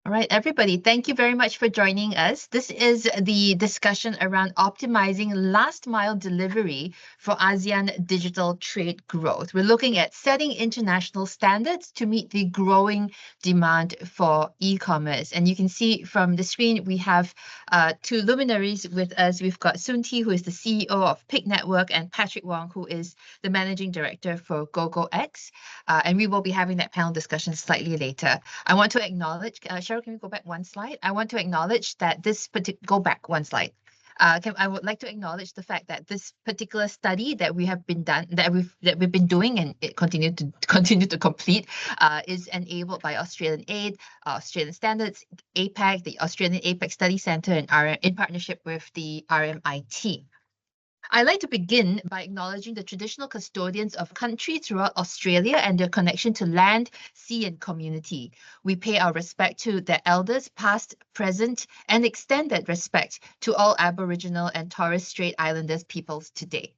All right, everybody, thank you very much for joining us. This is the discussion around optimizing last mile delivery for ASEAN digital trade growth. We're looking at setting international standards to meet the growing demand for e-commerce. And you can see from the screen, we have two luminaries with us. We've got Soon Tee, who is the CEO of Pick Network, and Patrick Wong, who is the Managing Director for GoGoX. And we will be having that panel discussion slightly later. I want to acknowledge, Cheryl, can we go back one slide? I want to acknowledge that this particular, go back one slide. I would like to acknowledge the fact that this particular study that we have been we've been doing and it continue to complete is enabled by Australian Aid, Australian Standards, APAC, the Australian APAC Study Centre, and in partnership with the RMIT. I'd like to begin by acknowledging the traditional custodians of country throughout Australia and their connection to land, sea, and community. We pay our respect to their elders, past, present, and extend that respect to all Aboriginal and Torres Strait Islanders peoples today.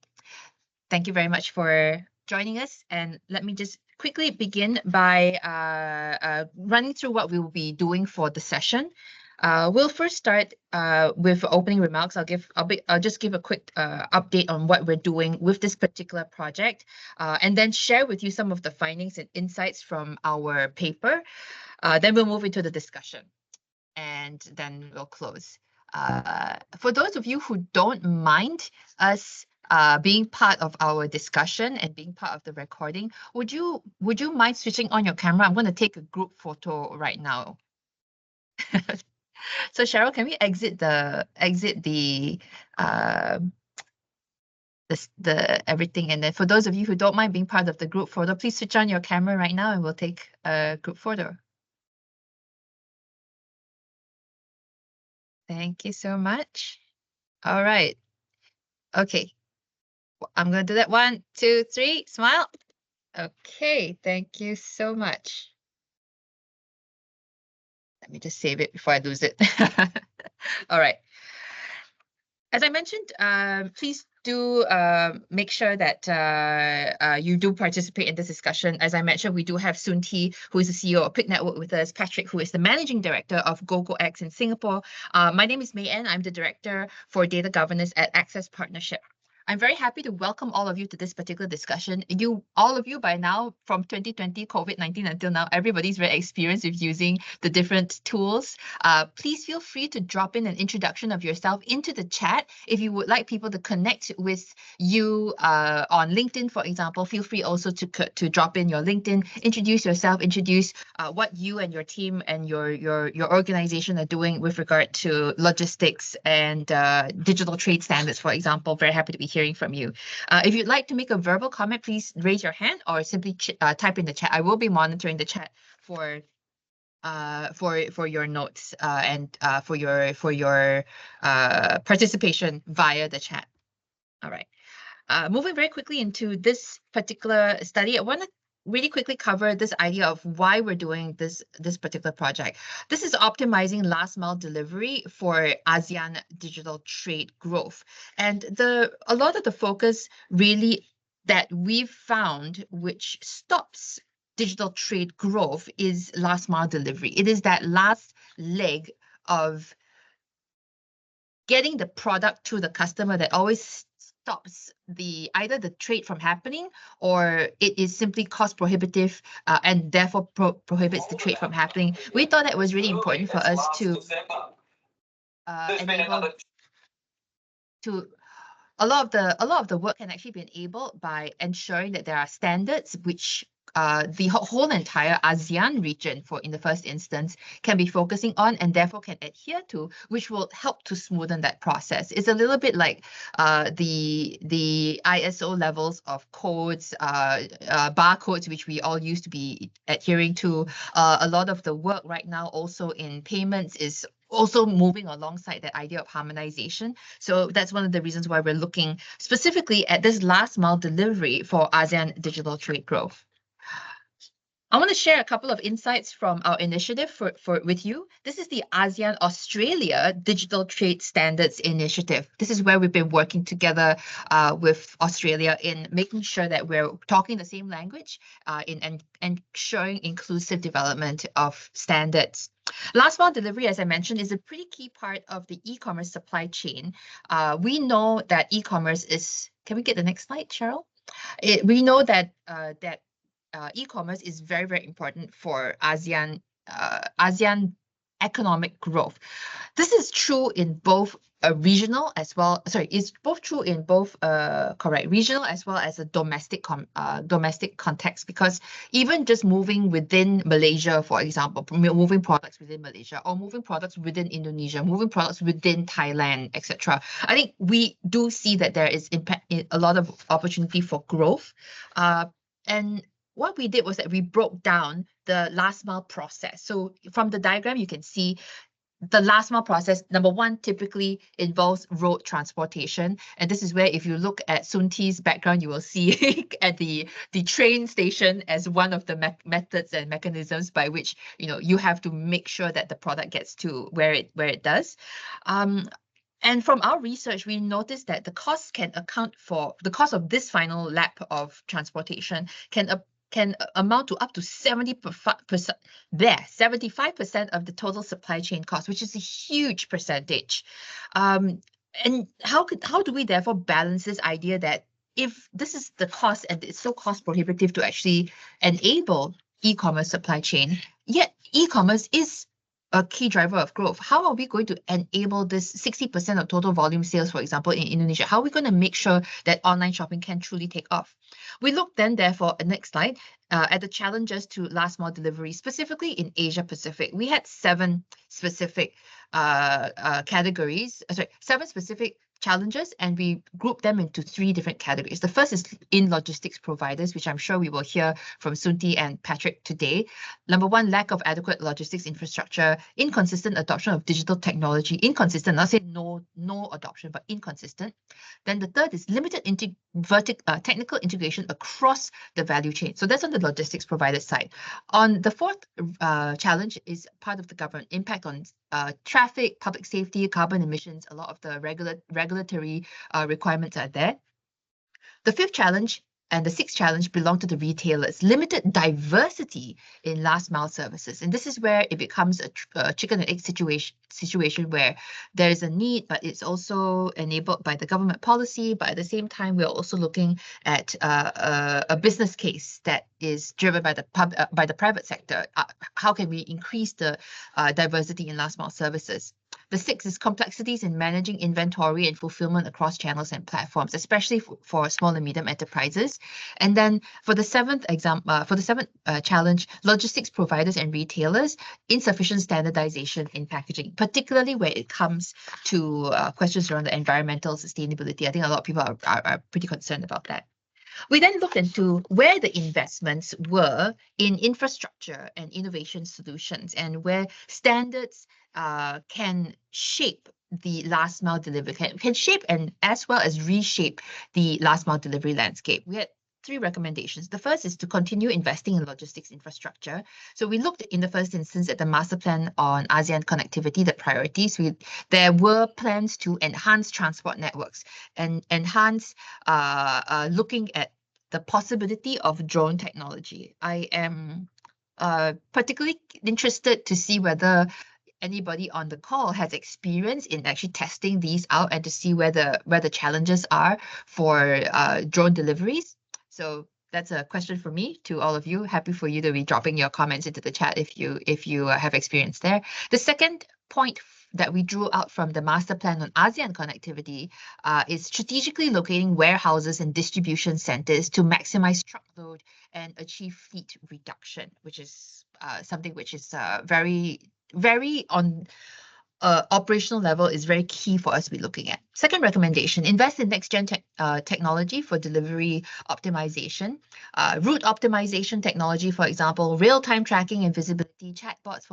Thank you very much for joining us. And let me just quickly begin by running through what we will be doing for the session. We'll first start with opening remarks. I'll just give a quick update on what we're doing with this particular project, and then share with you some of the findings and insights from our paper. Then we'll move into the discussion, and then we'll close. For those of you who don't mind us being part of our discussion and being part of the recording, would you mind switching on your camera? I'm going to take a group photo right now. So Cheryl, can we exit the everything? And then for those of you who don't mind being part of the group photo, please switch on your camera right now and we'll take a group photo. Thank you so much. All right. Okay. I'm going to do that. 1, 2, 3, smile. Okay. Thank you so much. Let me just save it before I lose it. All right. As I mentioned, please do make sure that you do participate in this discussion. As I mentioned, we do have Soon Tee, who is the CEO of Pick Network with us, Patrick, who is the Managing Director of GoGoX in Singapore. My name is May En. I'm the Director for Data Governance at Access Partnership. I'm very happy to welcome all of you to this particular discussion. All of you by now, from 2020 COVID-19 until now, everybody's very experienced with using the different tools. Please feel free to drop in an introduction of yourself into the chat. If you would like people to connect with you on LinkedIn, for example, feel free also to drop in your LinkedIn, introduce yourself, introduce what you and your team and your organization are doing with regard to logistics and digital trade standards, for example. Very happy to be hearing from you. If you'd like to make a verbal comment, please raise your hand or simply type in the chat. I will be monitoring the chat for your notes and for your participation via the chat. All right. Moving very quickly into this particular study, I want to really quickly cover this idea of why we're doing this particular project. This is optimizing last mile delivery for ASEAN digital trade growth. And a lot of the focus really that we've found which stops digital trade growth is last mile delivery. It is that last leg of getting the product to the customer that always stops either the trade from happening, or it is simply cost prohibitive and therefore prohibits the trade from happening. We thought that was really important for us to enable to a lot of the work can actually be enabled by ensuring that there are standards which the whole entire ASEAN region, in the first instance, can be focusing on and therefore can adhere to, which will help to smoothen that process. It's a little bit like the ISO levels of codes, barcodes, which we all used to be adhering to. A lot of the work right now also in payments is also moving alongside that idea of harmonization. So that's one of the reasons why we're looking specifically at this last mile delivery for ASEAN digital trade growth. I want to share a couple of insights from our initiative with you. This is the ASEAN-Australia Digital Trade Standards Initiative. This is where we've been working together with Australia in making sure that we're talking the same language and ensuring inclusive development of standards. Last mile delivery, as I mentioned, is a pretty key part of the e-commerce supply chain. We know that e-commerce is, can we get the next slide, Cheryl? We know that e-commerce is very, very important for ASEAN economic growth. This is true in both a regional as well. Sorry, it's both true in both regional as well as a domestic context, because even just moving within Malaysia, for example, moving products within Malaysia or moving products within Indonesia, moving products within Thailand, etc. I think we do see that there is a lot of opportunity for growth. And what we did was that we broke down the last mile process. So from the diagram, you can see the last mile process, number one, typically involves road transportation. And this is where, if you look at Sunti's background, you will see at the train station as one of the methods and mechanisms by which you have to make sure that the product gets to where it does. And from our research, we noticed that the cost can account for the cost of this final lap of transportation can amount to up to 75% of the total supply chain cost, which is a huge percentage. And how do we therefore balance this idea that if this is the cost and it's so cost prohibitive to actually enable e-commerce supply chain, yet e-commerce is a key driver of growth? How are we going to enable this 60% of total volume sales, for example, in Indonesia? How are we going to make sure that online shopping can truly take off? We look then, therefore, next slide, at the challenges to last mile delivery, specifically in Asia Pacific. We had seven specific challenges, and we grouped them into three different categories. The first is in logistics providers, which I'm sure we will hear from Sunti and Patrick today. Number one, lack of adequate logistics infrastructure, inconsistent adoption of digital technology, inconsistent, not say no adoption, but inconsistent. Then the third is limited technical integration across the value chain. So that's on the logistics provider side. On the fourth challenge is part of the government impact on traffic, public safety, carbon emissions. A lot of the regulatory requirements are there. The fifth challenge and the sixth challenge belong to the retailers. Limited diversity in last mile services. And this is where it becomes a chicken and egg situation where there is a need, but it's also enabled by the government policy. But at the same time, we're also looking at a business case that is driven by the private sector. How can we increase the diversity in last mile services? The sixth is complexities in managing inventory and fulfillment across channels and platforms, especially for small and medium enterprises. And then for the seventh challenge, logistics providers and retailers, insufficient standardization in packaging, particularly where it comes to questions around the environmental sustainability. I think a lot of people are pretty concerned about that. We then looked into where the investments were in infrastructure and innovation solutions, and where standards can shape the last mile delivery, can shape and as well as reshape the last mile delivery landscape. We had three recommendations. The first is to continue investing in logistics infrastructure. So we looked in the first instance at the master plan on ASEAN connectivity, the priorities. There were plans to enhance transport networks and enhance looking at the possibility of drone technology. I am particularly interested to see whether anybody on the call has experience in actually testing these out and to see where the challenges are for drone deliveries. So that's a question for me to all of you. Happy for you to be dropping your comments into the chat if you have experience there. The second point that we drew out from the master plan on ASEAN connectivity is strategically locating warehouses and distribution centers to maximize truckload and achieve fleet reduction, which is something which is very on operational level is very key for us to be looking at. Second recommendation, invest in next-gen technology for delivery optimization. Route optimization technology, for example, real-time tracking and visibility, chatbots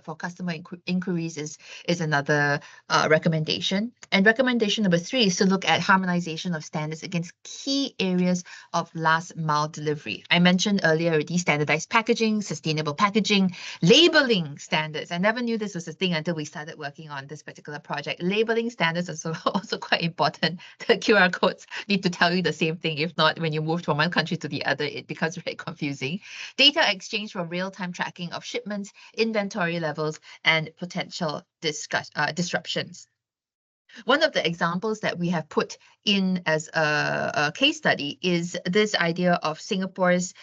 for customer inquiries is another recommendation. And recommendation number three is to look at harmonization of standards against key areas of last mile delivery. I mentioned earlier already standardized packaging, sustainable packaging, labeling standards. I never knew this was a thing until we started working on this particular project. Labeling standards are also quite important. The QR codes need to tell you the same thing. If not, when you move from one country to the other, it becomes very confusing. Data exchange for real-time tracking of shipments, inventory levels, and potential disruptions. One of the examples that we have put in as a case study is this idea of Singapore's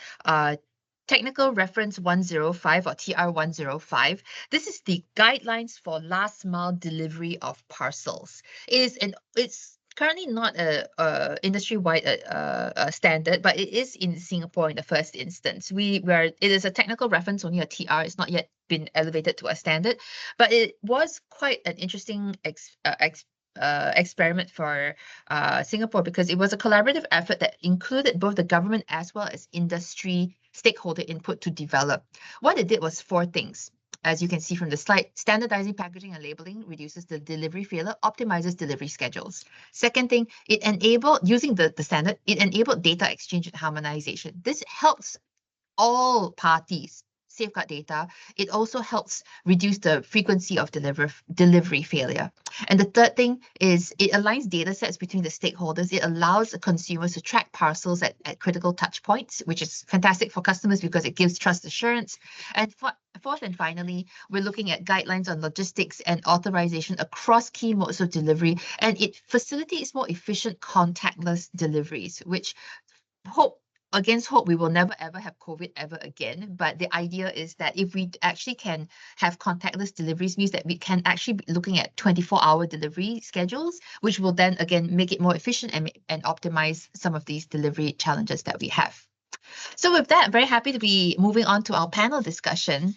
Technical Reference 105 or TR 105. This is the guidelines for last mile delivery of parcels. It's currently not a industry-wide standard, but it is in Singapore in the first instance. It is a technical reference, only a TR. It's not yet been elevated to a standard, but it was quite an interesting experiment for Singapore because it was a collaborative effort that included both the government as well as industry stakeholder input to develop. What it did was 4 things. As you can see from the slide, standardizing packaging and labeling reduces the delivery failure, optimizes delivery schedules. Second thing, it enabled, using the standard, it enabled data exchange and harmonization. This helps all parties safeguard data. It also helps reduce the frequency of delivery failure. And the third thing is it aligns data sets between the stakeholders. It allows consumers to track parcels at critical touch points, which is fantastic for customers because it gives trust assurance. And fourth and finally, we're looking at guidelines on logistics and authorization across key modes of delivery, and it facilitates more efficient contactless deliveries, which against hope, we will never ever have COVID ever again. But the idea is that if we actually can have contactless deliveries, means that we can actually be looking at 24-hour delivery schedules, which will then again make it more efficient and optimize some of these delivery challenges that we have. So with that, very happy to be moving on to our panel discussion,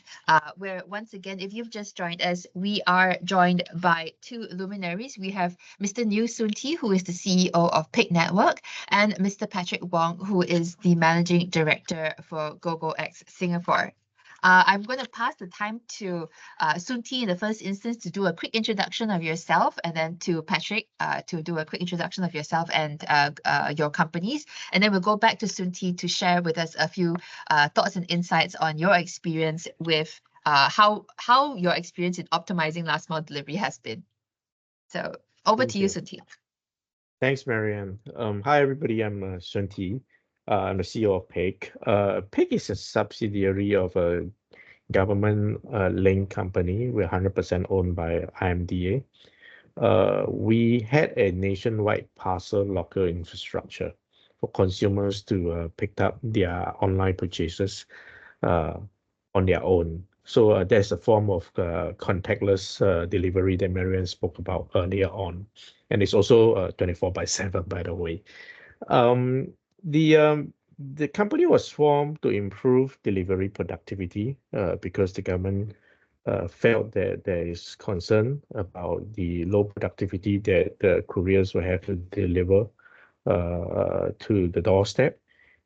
where once again, if you've just joined us, we are joined by 2 luminaries. We have Mr. New Soon Tee, who is the CEO of PIC Network, and Mr. Patrick Wong, who is the Managing Director for GoGoX Singapore. I'm going to pass the time to Soon Tee in the first instance to do a quick introduction of yourself, and then to Patrick to do a quick introduction of yourself and your companies. And then we'll go back to Soon Tee to share with us a few thoughts and insights on your experience with how your experience in optimizing last mile delivery has been. So over to you, Soon Tee. Thanks, Marianne. Hi, everybody. I'm Soon Tee. I'm the CEO of PIC. PIC is a subsidiary of a government-linked company. We're 100% owned by IMDA. We had a nationwide parcel locker infrastructure for consumers to pick up their online purchases on their own. So there's a form of contactless delivery that Marianne spoke about earlier on. And it's also 24/7, by the way. The company was formed to improve delivery productivity because the government felt that there is concern about the low productivity that the couriers will have to deliver to the doorstep.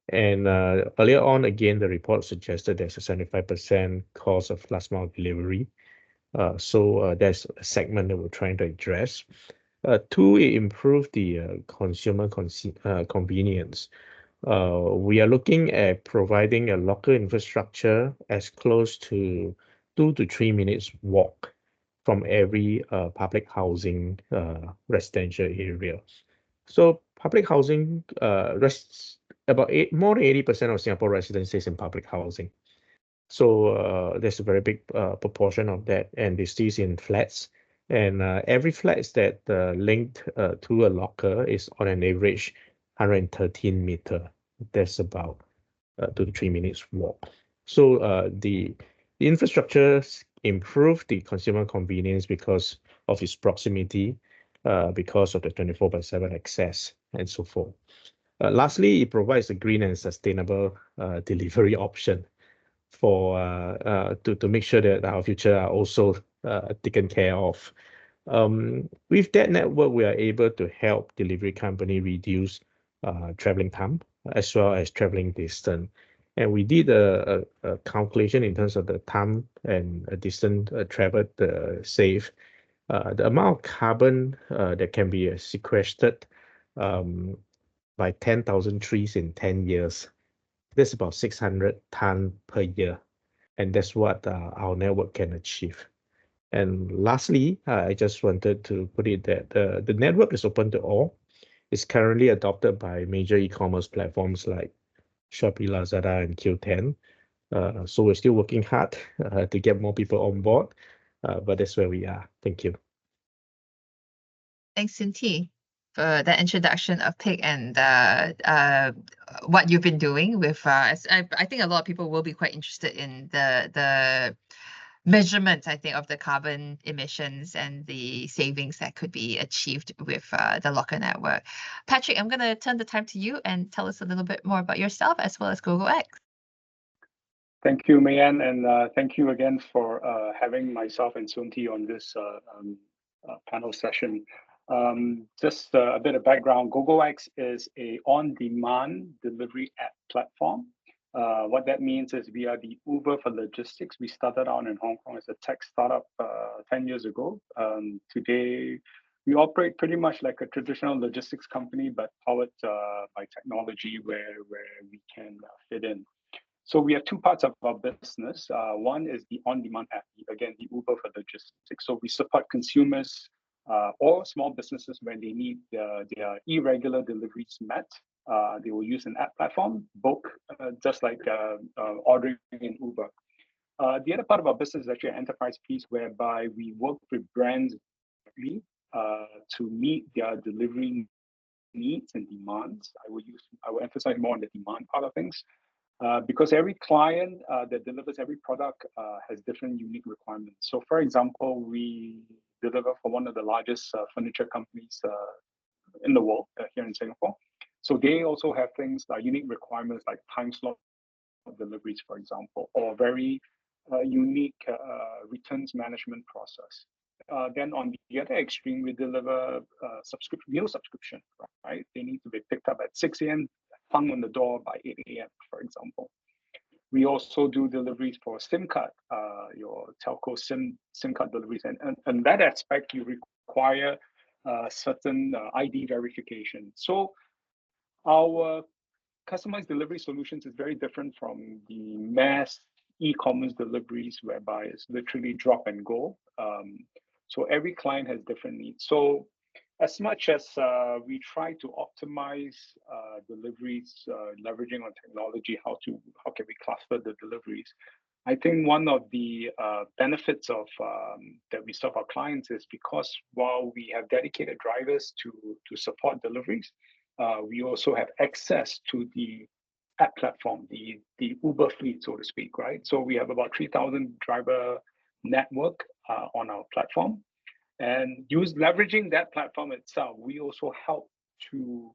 And earlier on, again, the report suggested there's a 75% cost of last mile delivery. So that's a segment that we're trying to address. 2, it improved the consumer convenience. We are looking at providing a locker infrastructure as close to 2 to 3 minutes walk from every public housing residential area. So public housing, more than 80% of Singapore residents stays in public housing. So there's a very big proportion of that, and they stays in flats. And every flat that linked to a locker is on an average 113 meter. That's about 2 to 3 minutes walk. So the infrastructure improved the consumer convenience because of its proximity, because of the 24/7 access, and so forth. Lastly, it provides a green and sustainable delivery option for to make sure that our future are also taken care of. With that network, we are able to help delivery company reduce traveling time as well as traveling distance. And we did a calculation in terms of the time and distance traveled saved. The amount of carbon that can be sequestered by 10,000 trees in 10 years. That's about 600 tons per year. And that's what our network can achieve. And lastly, I just wanted to put it that the network is open to all. It's currently adopted by major e-commerce platforms like Shopee, Lazada, and Q10. So we're still working hard to get more people on board, but that's where we are. Thank you. Thanks, Cinti, for the introduction of PIC and what you've been doing with. I think a lot of people will be quite interested in the measurement, I think, of the carbon emissions and the savings that could be achieved with the Locker network. Patrick, I'm going to turn the time to you and tell us a little bit more about yourself as well as GoGoX. Thank you, Mayan, and thank you again for having myself and Sunti on this panel session. Just a bit of background, GoGoX is a on-demand delivery app platform. What that means is we are the Uber for logistics. We started out in Hong Kong as a tech startup 10 years ago. Today, we operate pretty much like a traditional logistics company, but powered by technology where we can fit in. So we have two parts of our business. One is the on-demand app, again, the Uber for logistics. So we support consumers or small businesses when they need their irregular deliveries met. They will use an app platform, book, just like ordering in Uber. The other part of our business is actually an enterprise piece whereby we work with brands to meet their delivery needs and demands. I will emphasize more on the demand part of things. Because every client that delivers every product has different unique requirements. So for example, we deliver for one of the largest furniture companies in the world here in Singapore. So they also have things like unique requirements like time slot deliveries, for example, or very unique returns management process. Then on the other extreme, we deliver meal subscription, right? They need to be picked up at 6 a.m., hung on the door by 8 a.m., for example. We also do deliveries for SIM card, your telco SIM card deliveries. And that aspect, you require certain ID verification. So our customized delivery solutions is very different from the mass e-commerce deliveries, whereby it's literally drop and go. So every client has different needs. So as much as we try to optimize deliveries, leveraging on technology, how can we cluster the deliveries? I think one of the benefits of that we serve our clients is because while we have dedicated drivers to support deliveries, we also have access to the app platform, the Uber fleet, so to speak, right? So we have about 3,000 driver network on our platform. And leveraging that platform itself, we also help to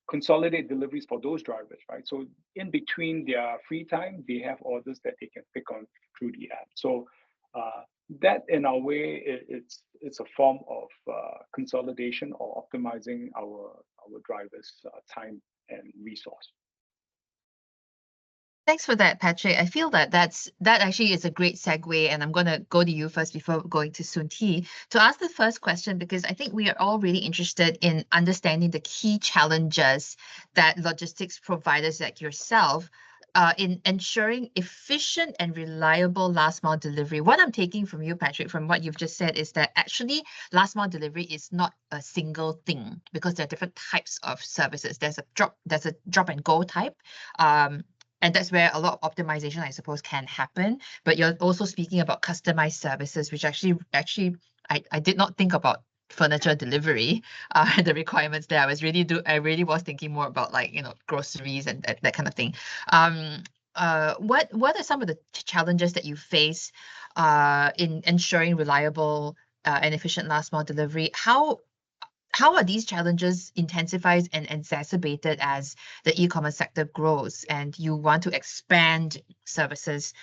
consolidate deliveries for those drivers, right? So in between their free time, they have orders that they can pick on through the app. So that, in a way, it's a form of consolidation or optimizing our drivers' time and resource. Thanks for that, Patrick. I feel that that actually is a great segue, and I'm going to go to you first before going to Soon T to ask the first question, because I think we are all really interested in understanding the key challenges that logistics providers like yourself in ensuring efficient and reliable last mile delivery. What I'm taking from you, Patrick, from what you've just said, is that actually last mile delivery is not a single thing, because there are different types of services. There's a drop and go type. And that's where a lot of optimization, I suppose, can happen. But you're also speaking about customized services, which actually I did not think about furniture delivery, the requirements there. I really was thinking more about, like, groceries and that kind of thing. What are some of the challenges that you face in ensuring reliable and efficient last mile delivery? How are these challenges intensified and exacerbated as the e-commerce sector grows and you want to expand services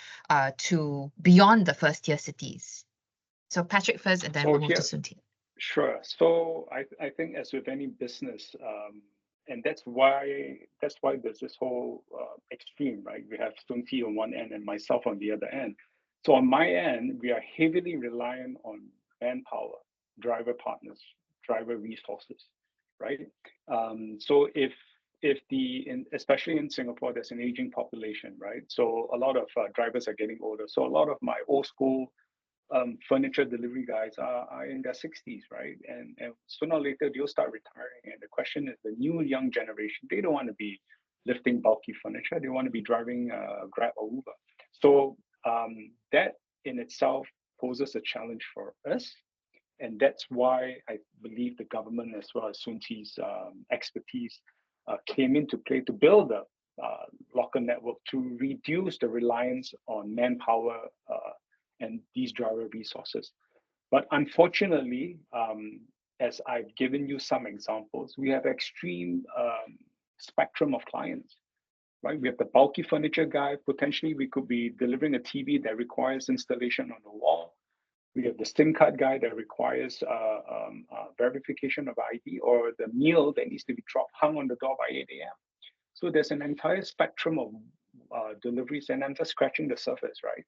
to beyond the first-tier cities? So Patrick first, and then we'll move to Soon T. Sure. So I think, as with any business, and that's why there's this whole extreme, right? We have Soon T on one end and myself on the other end. So on my end, we are heavily reliant on manpower, driver partners, driver resources, right? So especially in Singapore, there's an aging population, right? So a lot of drivers are getting older. So a lot of my old school furniture delivery guys are in their 60s, right? And sooner or later they'll start retiring. And the question is, the new young generation, they don't want to be lifting bulky furniture. They want to be driving Grab or Uber. So that in itself poses a challenge for us. And that's why I believe the government, as well as Soon Tee's expertise, came into play to build a locker network to reduce the reliance on manpower and these driver resources. But unfortunately, as I've given you some examples, we have extreme spectrum of clients, right? We have the bulky furniture guy. Potentially, we could be delivering a TV that requires installation on the wall. We have the SIM card guy that requires verification of ID, or the meal that needs to be hung on the door by 8 a.m. So there's an entire spectrum of deliveries, and I'm just scratching the surface, right?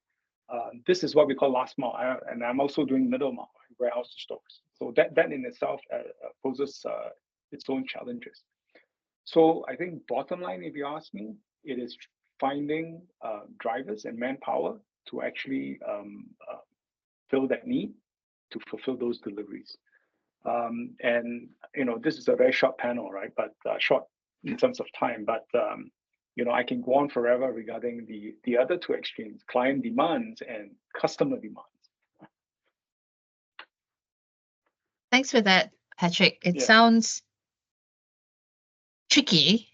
This is what we call last mile, and I'm also doing middle mile, warehouse to stores. So that in itself poses its own challenges. So I think bottom line, if you ask me, it is finding drivers and manpower to actually fill that need, to fulfill those deliveries. And this is a very short panel, right? But short in terms of time, but I can go on forever regarding the other two extremes, client demands and customer demands. Thanks for that, Patrick. It Yeah. sounds tricky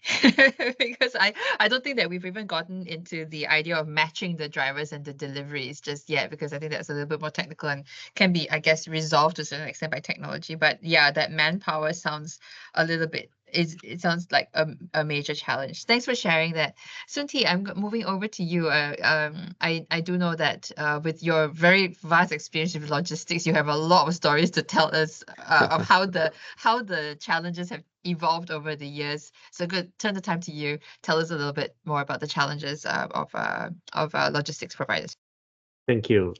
because I don't think that we've even gotten into the idea of matching the drivers and the deliveries just yet, because I think that's a little bit more technical and can be, I guess, resolved to a certain extent by technology. But yeah, that manpower sounds a little bit, it sounds like a major challenge. Thanks for sharing that. Soon Tee, I'm moving over to you. I do know that with your very vast experience with logistics, you have a lot of stories to tell us of how the challenges have evolved over the years. So good, turn the time to you. Tell us a little bit more about the challenges of logistics providers. Thank you.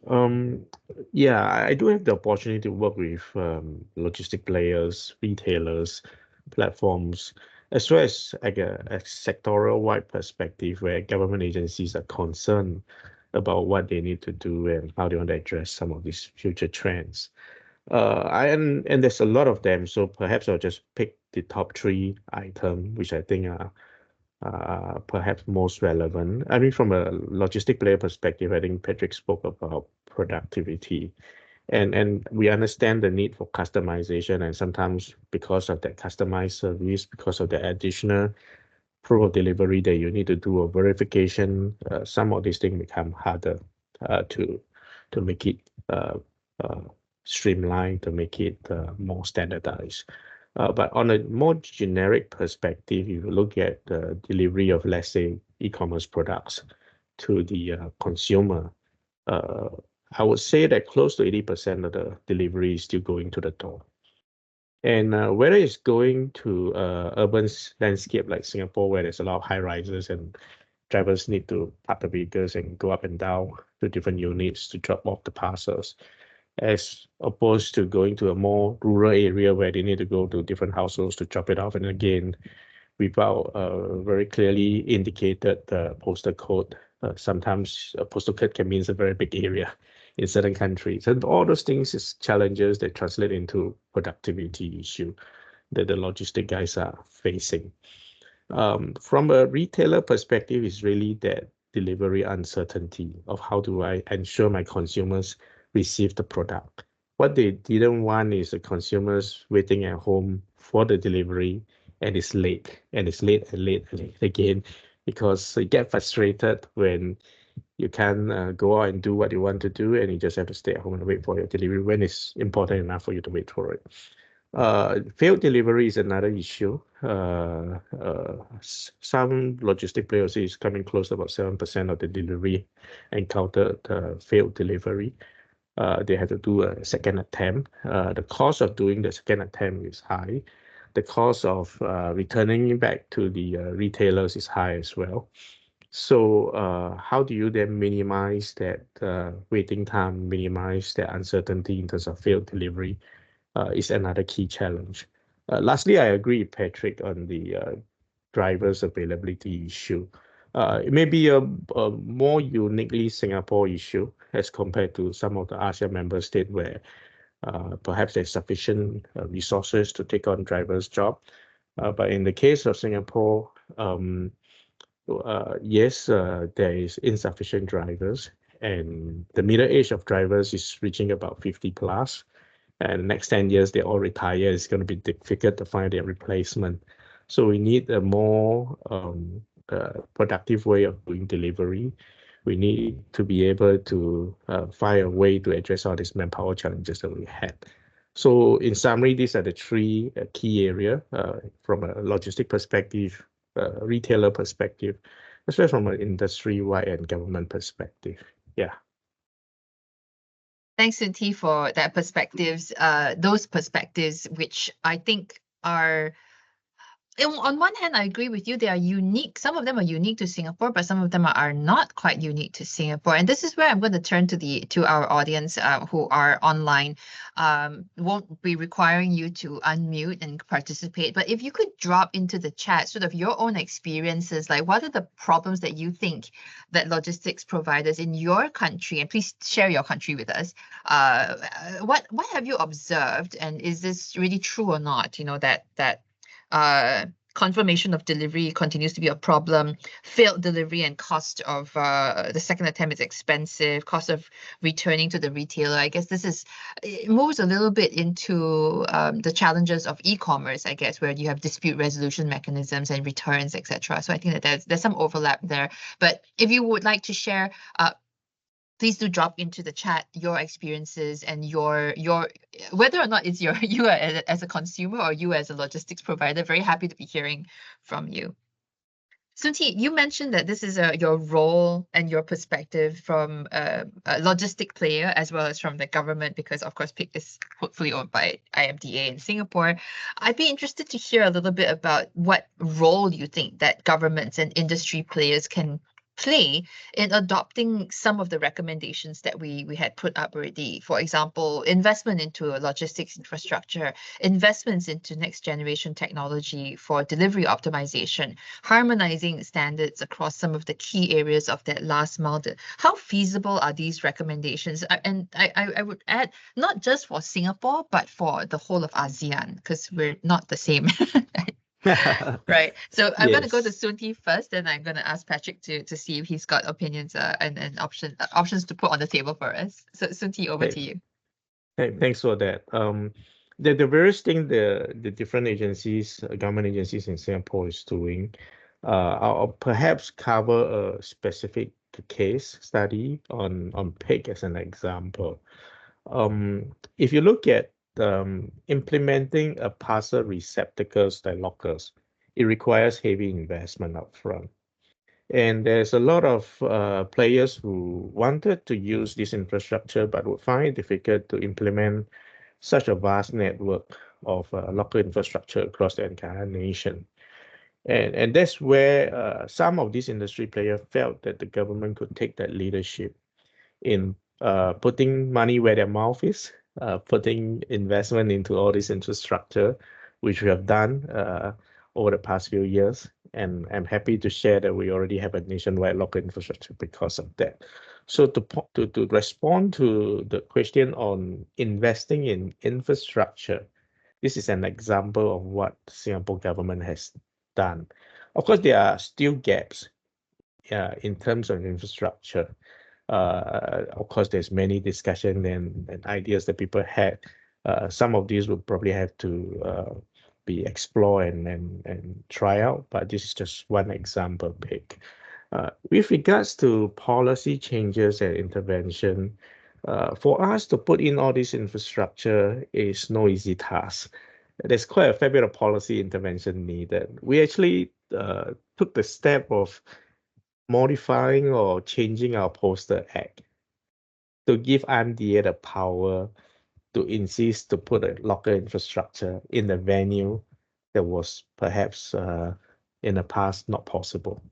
Yeah, I do have the opportunity to work with logistic players, retailers, platforms, as well as like a sectoral wide perspective where government agencies are concerned about what they need to do and how they want to address some of these future trends. And there's a lot of them, so perhaps I'll just pick the top 3 items, which I think are perhaps most relevant. I mean, from a logistic player perspective, I think Patrick spoke about productivity, and we understand the need for customization, and sometimes because of that customized service, because of the additional proof of delivery that you need to do a verification, some of these things become harder to make it streamlined, to make it more standardized. But on a more generic perspective, if you look at the delivery of, let's say, e-commerce products to the consumer, I would say that close to 80% of the delivery is still going to the door. And whether it's going to urban landscape like Singapore, where there's a lot of high rises and drivers need to park the vehicles and go up and down to different units to drop off the parcels, as opposed to going to a more rural area where they need to go to different households to drop it off. And again, without very clearly indicated postal code, sometimes a postal code can mean a very big area in certain countries. And all those things is challenges that translate into productivity issue that the logistic guys are facing. From a retailer perspective, it's really that delivery uncertainty of how do I ensure my consumers receive the product. What they didn't want is the consumers waiting at home for the delivery, and it's late, and it's late and late and late again, because you get frustrated when you can't go out and do what you want to do, and you just have to stay at home and wait for your delivery when it's important enough for you to wait for it. Failed delivery is another issue. Some logistic players is coming close to about 7% of the delivery encountered failed delivery. They had to do a second attempt. The cost of doing the second attempt is high. The cost of returning it back to the retailers is high as well. So how do you then minimize that waiting time, minimize the uncertainty in terms of failed delivery is another key challenge. Lastly, I agree with Patrick on the drivers availability issue. It may be a more uniquely Singapore issue as compared to some of the ASEAN member states where perhaps there's sufficient resources to take on drivers' job. But in the case of Singapore, yes, there is insufficient drivers, and the middle age of drivers is reaching about 50 plus. And the next 10 years, they all retire. It's going to be difficult to find their replacement. So we need a more productive way of doing delivery. We need to be able to find a way to address all these manpower challenges that we had. So in summary, these are the three key areas from a logistic perspective, retailer perspective, as well as from an industry-wide and government perspective. Yeah. Thanks, Soon Tea, for that perspectives. Those perspectives, which I think are, on one hand, I agree with you. They are unique. Some of them are unique to Singapore, but some of them are not quite unique to Singapore. And this is where I'm going to turn to our audience who are online. Won't be requiring you to unmute and participate. But if you could drop into the chat sort of your own experiences, like what are the problems that you think that logistics providers in your country, and please share your country with us. What have you observed, and is this really true or not? You know, that confirmation of delivery continues to be a problem. Failed delivery and cost of the second attempt is expensive. Cost of returning to the retailer. I guess it moves a little bit into the challenges of e-commerce, I guess, where you have dispute resolution mechanisms and returns, etc. So I think that there's some overlap there. But if you would like to share, please do drop into the chat your experiences and your whether or not it's you as a consumer or you as a logistics provider. Very happy to be hearing from you. Soon Tea, you mentioned that this is your role and your perspective from a logistic player as well as from the government, because of course PIC is hopefully owned by IMDA in Singapore. I'd be interested to hear a little bit about what role you think that governments and industry players can play in adopting some of the recommendations that we had put up already. For example, investment into a logistics infrastructure, investments into next generation technology for delivery optimization, harmonizing standards across some of the key areas of that last mile. How feasible are these recommendations? And I would add, not just for Singapore, but for the whole of ASEAN, because we're not the same. Right. So I'm going to go to Soon Tea first, and I'm going to ask Patrick to see if he's got opinions and options to put on the table for us. So Soon Tea, over to you. Thanks for that. The various things the different agencies, government agencies in Singapore is doing, I'll perhaps cover a specific case study on PIC as an example. If you look at implementing a parcel receptacles like lockers, it requires heavy investment upfront. And there's a lot of players who wanted to use this infrastructure but would find it difficult to implement such a vast network of locker infrastructure across the entire nation. And that's where some of these industry players felt that the government could take that leadership in putting money where their mouth is, putting investment into all this infrastructure, which we have done over the past few years. And I'm happy to share that we already have a nationwide local infrastructure because of that. So to respond to the question on investing in infrastructure, this is an example of what the Singapore government has done. Of course, there are still gaps in terms of infrastructure. Of course, there's many discussions and ideas that people had. Some of these will probably have to be explored and try out, but this is just one example pick. With regards to policy changes and intervention, for us to put in all this infrastructure is no easy task. There's quite a fair bit of policy intervention needed. We actually took the step of modifying or changing our Postal Act to give IMDA the power to insist to put a locker infrastructure in the venue that was perhaps in the past not possible.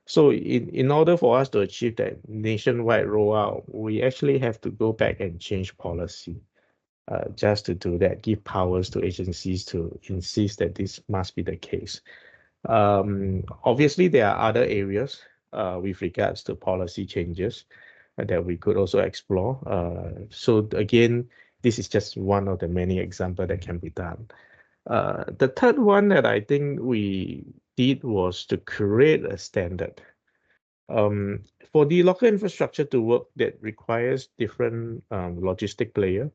So in order for us to achieve that nationwide rollout, we actually have to go back and change policy just to do that, give powers to agencies to insist that this must be the case. Obviously, there are other areas with regards to policy changes that we could also explore. So again, this is just one of the many examples that can be done. The third one that I think we did was to create a standard. For the local infrastructure to work, that requires different logistic players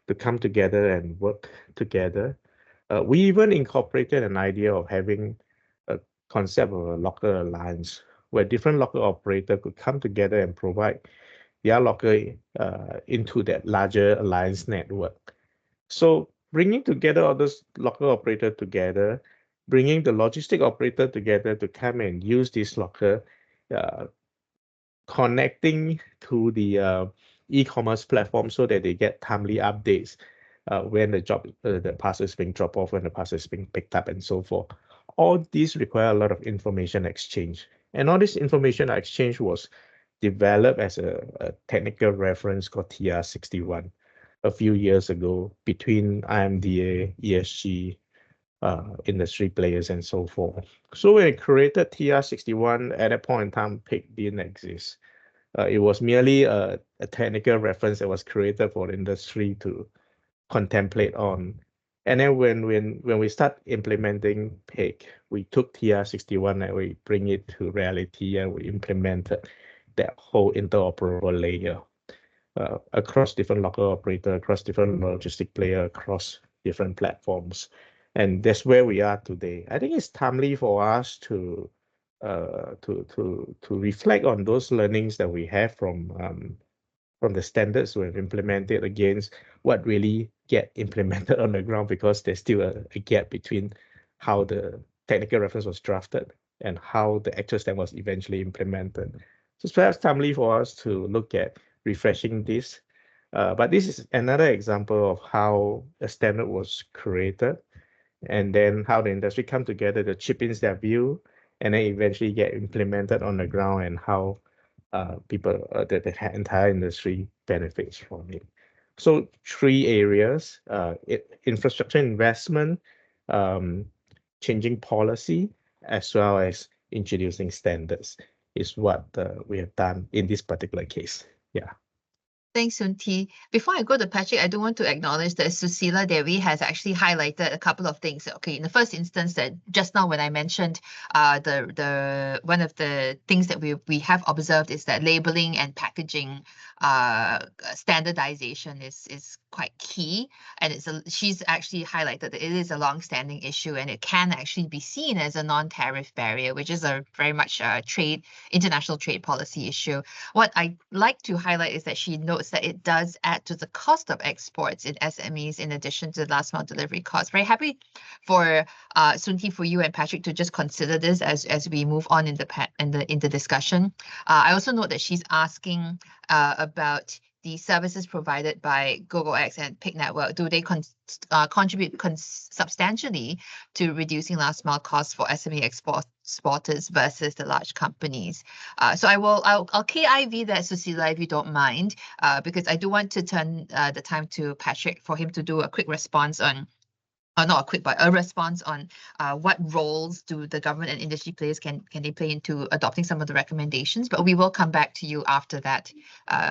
to come together and work together. We even incorporated an idea of having a concept of a local alliance where different local operators could come together and provide their local into that larger alliance network. So bringing together all those local operators together, bringing the logistic operator together to come and use this local uh, connecting to the e-commerce platform so that they get timely updates when the parcel is being dropped off, when the parcel is being picked up, and so forth. All these require a lot of information exchange, and all this information exchange was developed as a technical reference called TR61 a few years ago between IMDA, ESG, industry players, and so forth. So when I created TR61, at that point in time, PIC didn't exist. It was merely a technical reference that was created for the industry to contemplate on. And then when we start implementing PIC, we took TR61 and we bring it to reality, and we implemented that whole interoperable layer across different local operator, across different logistic player, across different platforms. And that's where we are today. I think it's timely for us to reflect on those learnings that we have from the standards we've implemented against what really get implemented on the ground, because there's still a gap between how the technical reference was drafted and how the actual standard was eventually implemented. So it's perhaps timely for us to look at refreshing this. But this is another example of how a standard was created, and then how the industry come together to chip in their view, and then eventually get implemented on the ground, and how the entire industry benefits from it. So 3 areas: infrastructure investment, changing policy, as well as introducing standards, is what we have done in this particular case. Yeah. Thanks, Soon Tee. Before I go to Patrick, I do want to acknowledge that Susila Devi has actually highlighted a couple of things. Okay, in the first instance, that just now when I mentioned the one of the things that we have observed is that labeling and packaging standardization is quite key, and she's actually highlighted that it is a long-standing issue, and it can actually be seen as a non-tariff barrier, which is a very much international trade policy issue. What I like to highlight is that she notes that it does add to the cost of exports in SMEs in addition to the last mile delivery costs. Very happy for Soon Tee, for you and Patrick to just consider this as we move on in the discussion. I also note that she's asking about the services provided by GoGoX and PIC Network. Do they contribute substantially to reducing last mile costs for SME exporters versus the large companies? So I'll KIV that, Susila, if you don't mind, because I do want to turn the time to Patrick for him to do a quick response on, not a quick, but a response on what roles do the government and industry players can they play into adopting some of the recommendations. But we will come back to you after that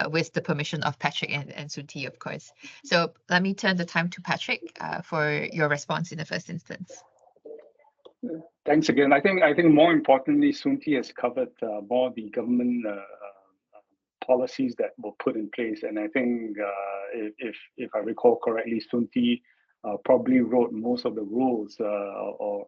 with the permission of Patrick and Soon Tee, of course. So let me turn the time to Patrick for your response in the first instance. Thanks again. I think more importantly, Soon Tee has covered more the government policies that were put in place, and I think if I recall correctly, Soon Tee probably wrote most of the rules or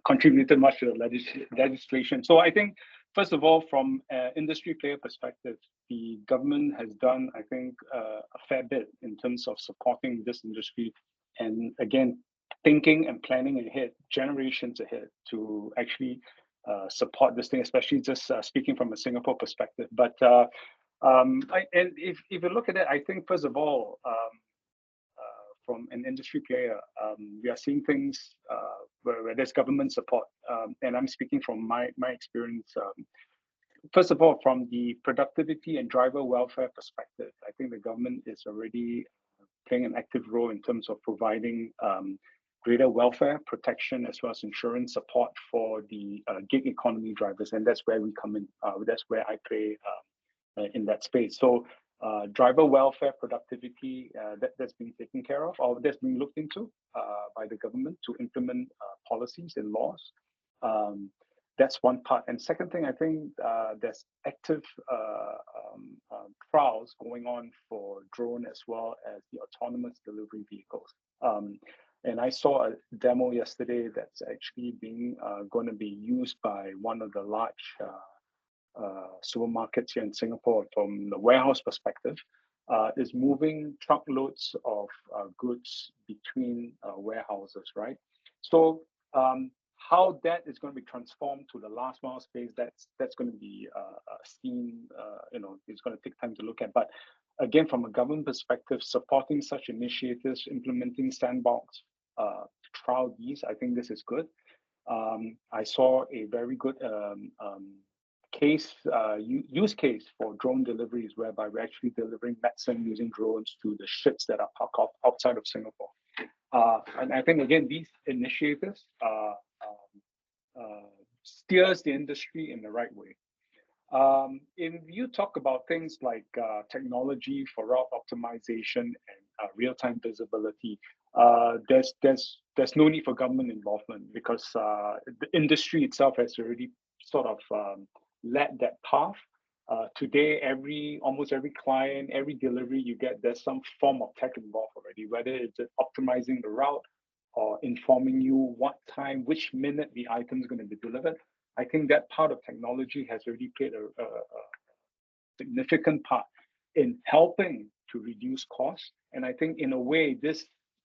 contributed much to the legislation. So I think, first of all, from an industry player perspective, the government has done, I think, a fair bit in terms of supporting this industry, and again, thinking and planning ahead, generations ahead, to actually support this thing, especially just speaking from a Singapore perspective. But and if you look at it, I think, first of all, from an industry player, we are seeing things where there's government support, and I'm speaking from my experience. First of all, from the productivity and driver welfare perspective, I think the government is already playing an active role in terms of providing greater welfare protection as well as insurance support for the gig economy drivers, and that's where we come in. That's where I play in that space. So driver welfare, productivity, that's being taken care of, or that's being looked into by the government to implement policies and laws. That's one part. And second thing, I think there's active trials going on for drone as well as the autonomous delivery vehicles. And I saw a demo yesterday that's actually being going to be used by one of the large supermarkets here in Singapore. From the warehouse perspective, is moving truckloads of goods between warehouses, right? So how that is going to be transformed to the last mile space, that's going to be seen. It's going to take time to look at. But again, from a government perspective, supporting such initiatives, implementing sandbox, trial these, I think this is good. I saw a very good use case for drone deliveries, whereby we're actually delivering medicine using drones to the ships that are parked outside of Singapore. And I think, again, these initiatives steers the industry in the right way. If you talk about things like technology for route optimization and real-time visibility, there's no need for government involvement, because the industry itself has already sort of led that path. Today, almost every client, every delivery you get, there's some form of tech involved already, whether it's optimizing the route or informing you what time, which minute the item is going to be delivered. I think that part of technology has already played a significant part in helping to reduce costs. And I think in a way, this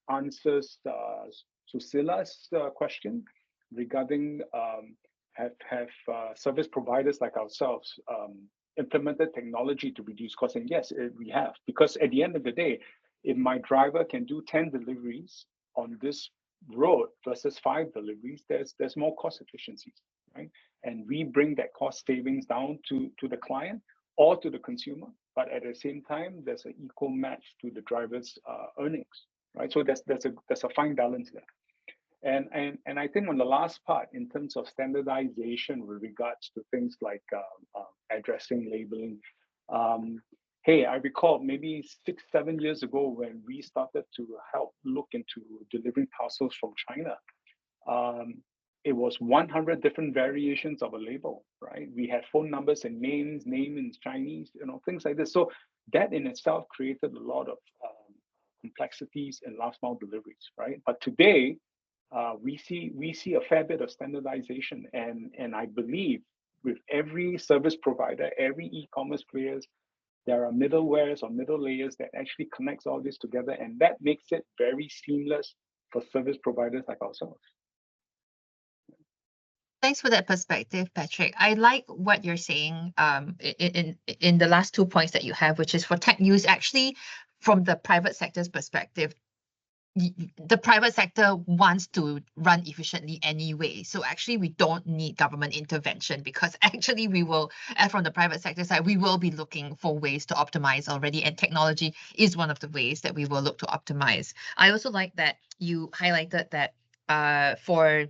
answers Susila's question regarding have service providers like ourselves implemented technology to reduce costs? And yes, we have, because at the end of the day, if my driver can do 10 deliveries on this road versus 5 deliveries, there's more cost efficiencies, right? And we bring that cost savings down to the client or to the consumer, but at the same time, there's an equal match to the driver's earnings, right? So there's a fine balance there. And I think on the last part, in terms of standardization with regards to things like addressing, labeling, hey, I recall maybe 6-7 years ago when we started to help look into delivering parcels from China. It was 100 different variations of a label, right? We had phone numbers and names, name in Chinese, things like this. So that in itself created a lot of complexities in last mile deliveries, right? But today, we see a fair bit of standardization, and I believe with every service provider, every e-commerce players, there are middlewares or middle layers that actually connects all this together, and that makes it very seamless for service providers like ourselves. Thanks for that perspective, Patrick. I like what you're saying in the last 2 points that you have, which is for tech use. Actually, from the private sector's perspective, the private sector wants to run efficiently anyway. So actually, we don't need government intervention, because actually we will, from the private sector side, we will be looking for ways to optimize already. And technology is one of the ways that we will look to optimize. I also like that you highlighted that for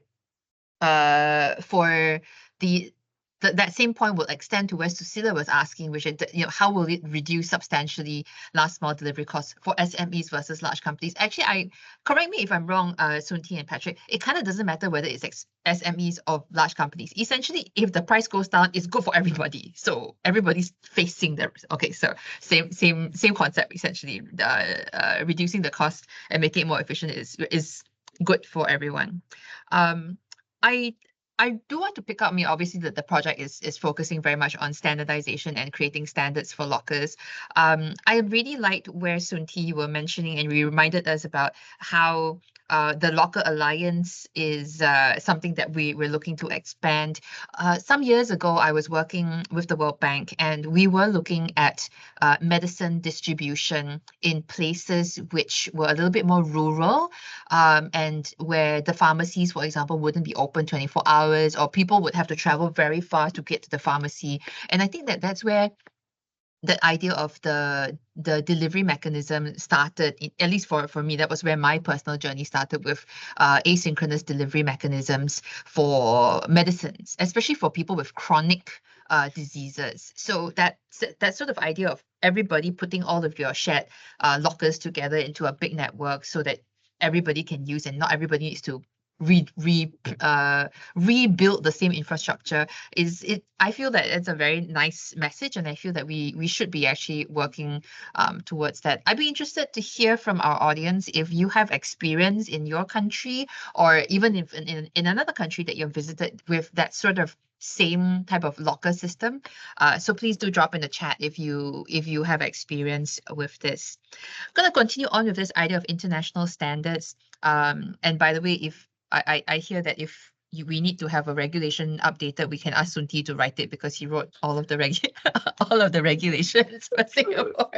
that same point will extend to where Susila was asking, which is, how will it reduce substantially last mile delivery costs for SMEs versus large companies? Actually, correct me if I'm wrong, Soon Tee and Patrick, it kind of doesn't matter whether it's SMEs or large companies. Essentially, if the price goes down, it's good for everybody. So everybody's facing the, okay, so same concept, essentially. Reducing the cost and making it more efficient is good for everyone. I do want to pick up, obviously, that the project is focusing very much on standardization and creating standards for lockers. I really liked where Soon Tee were mentioning, and we reminded us about how the Locker Alliance is something that we're looking to expand. Some years ago, I was working with the World Bank, and we were looking at medicine distribution in places which were a little bit more rural, and where the pharmacies, for example, wouldn't be open 24 hours, or people would have to travel very far to get to the pharmacy. And I think that's where the idea of the delivery mechanism started, at least for me, that was where my personal journey started with asynchronous delivery mechanisms for medicines, especially for people with chronic diseases. So that sort of idea of everybody putting all of your shared lockers together into a big network so that everybody can use and not everybody needs to rebuild the same infrastructure I feel that it's a very nice message, and I feel that we should be actually working towards that. I'd be interested to hear from our audience if you have experience in your country or even if in another country that you've visited with that sort of same type of locker system. So please do drop in the chat if you have experience with this. I'm going to continue on with this idea of international standards. And by the way, if I hear that if we need to have a regulation updated, we can ask Sunti to write it because he wrote all of the all of the regulations for Singapore.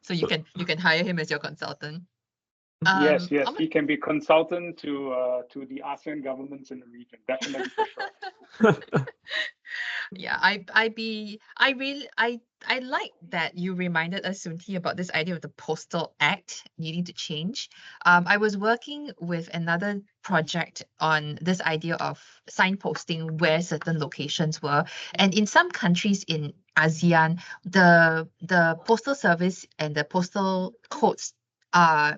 So you can hire him as your consultant. Yes, he can be consultant to the ASEAN governments in the region. Definitely for sure. Yeah, I like that you reminded us, Sunti, about this idea of the Postal Act needing to change. I was working with another project on this idea of signposting where certain locations were, and in some countries in ASEAN, the postal service and the postal codes are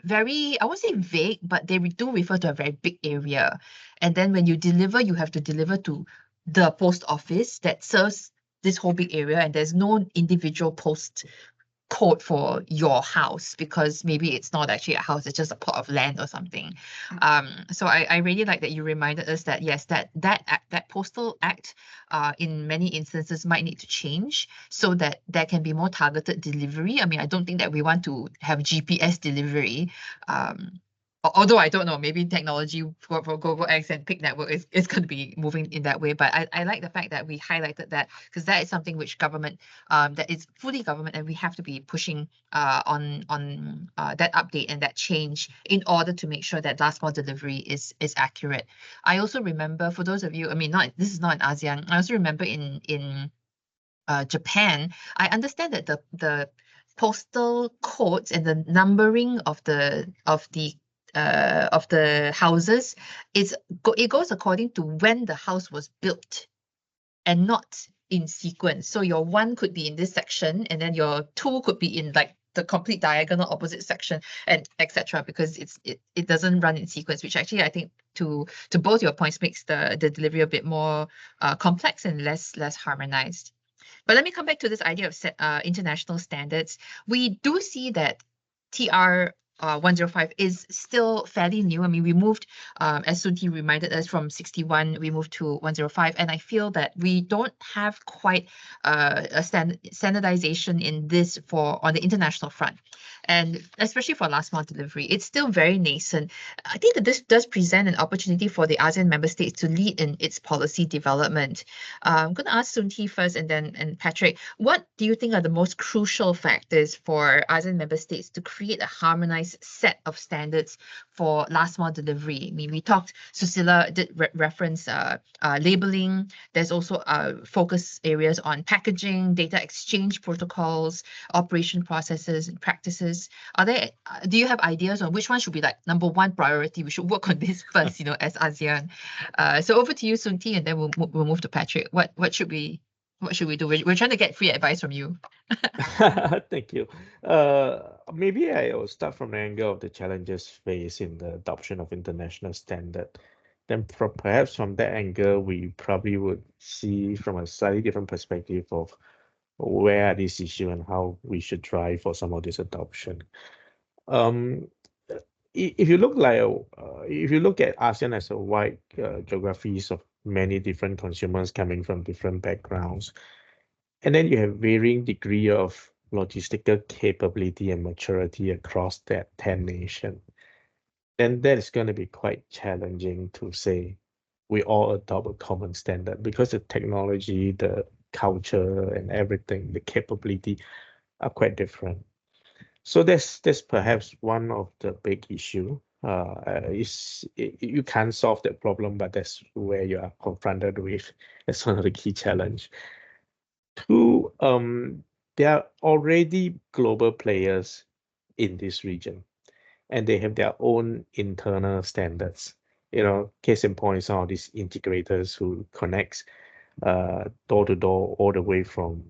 very, I won't say vague, but they do refer to a very big area. And then when you deliver, you have to deliver to the post office that serves this whole big area, and there's no individual post code for your house because maybe it's not actually a house, it's just a plot of land or something. So I really like that you reminded us that yes, that postal act in many instances might need to change so that there can be more targeted delivery. I mean, I don't think that we want to have GPS delivery. Although I don't know, maybe technology for Global X and PIC network is going to be moving in that way. But I like the fact that we highlighted that because that is something which government, that is fully government, and we have to be pushing on that update and that change in order to make sure that last mile delivery is accurate. I also remember, for those of you, I mean, this is not in ASEAN. I also remember in Japan, I understand that the postal codes and the numbering of the houses it goes according to when the house was built and not in sequence. So your 1 could be in this section, and then your 2 could be in like the complete diagonal opposite section, and etc. Because it doesn't run in sequence, which actually I think to both your points makes the delivery a bit more complex and less harmonized. But let me come back to this idea of international standards. We do see that TR 105 is still fairly new. I mean, we moved, as Sunti reminded us, from 61, we moved to 105. And I feel that we don't have quite a standardization in this on the international front. And especially for last mile delivery, it's still very nascent. I think that this does present an opportunity for the ASEAN member states to lead in its policy development. I'm going to ask Sunti first and Patrick, what do you think are the most crucial factors for ASEAN member states to create a harmonized set of standards for last mile delivery? I mean, Susila did reference labeling. There's also focus areas on packaging, data exchange protocols, operation processes and practices. Do you have ideas on which one should be like #1 priority? We should work on this first, as ASEAN. So over to you, Sunti, and then we'll move to Patrick. What should we do? We're trying to get free advice from you. Thank you. Maybe I will start from the angle of the challenges faced in the adoption of international standard. Then perhaps from that angle, we probably would see from a slightly different perspective of where are these issues and how we should drive for some of this adoption. If you look at ASEAN as a wide geographies of many different consumers coming from different backgrounds, and then you have varying degree of logistical capability and maturity across that 10 nations, then that is going to be quite challenging to say we all adopt a common standard because the technology, the culture, and everything, the capability are quite different. So that's perhaps one of the big issue. You can't solve that problem, but that's where you are confronted with. That's one of the key challenge. Two, there are already global players in this region, and they have their own internal standards. Case in point, some of these integrators who connects door to door all the way from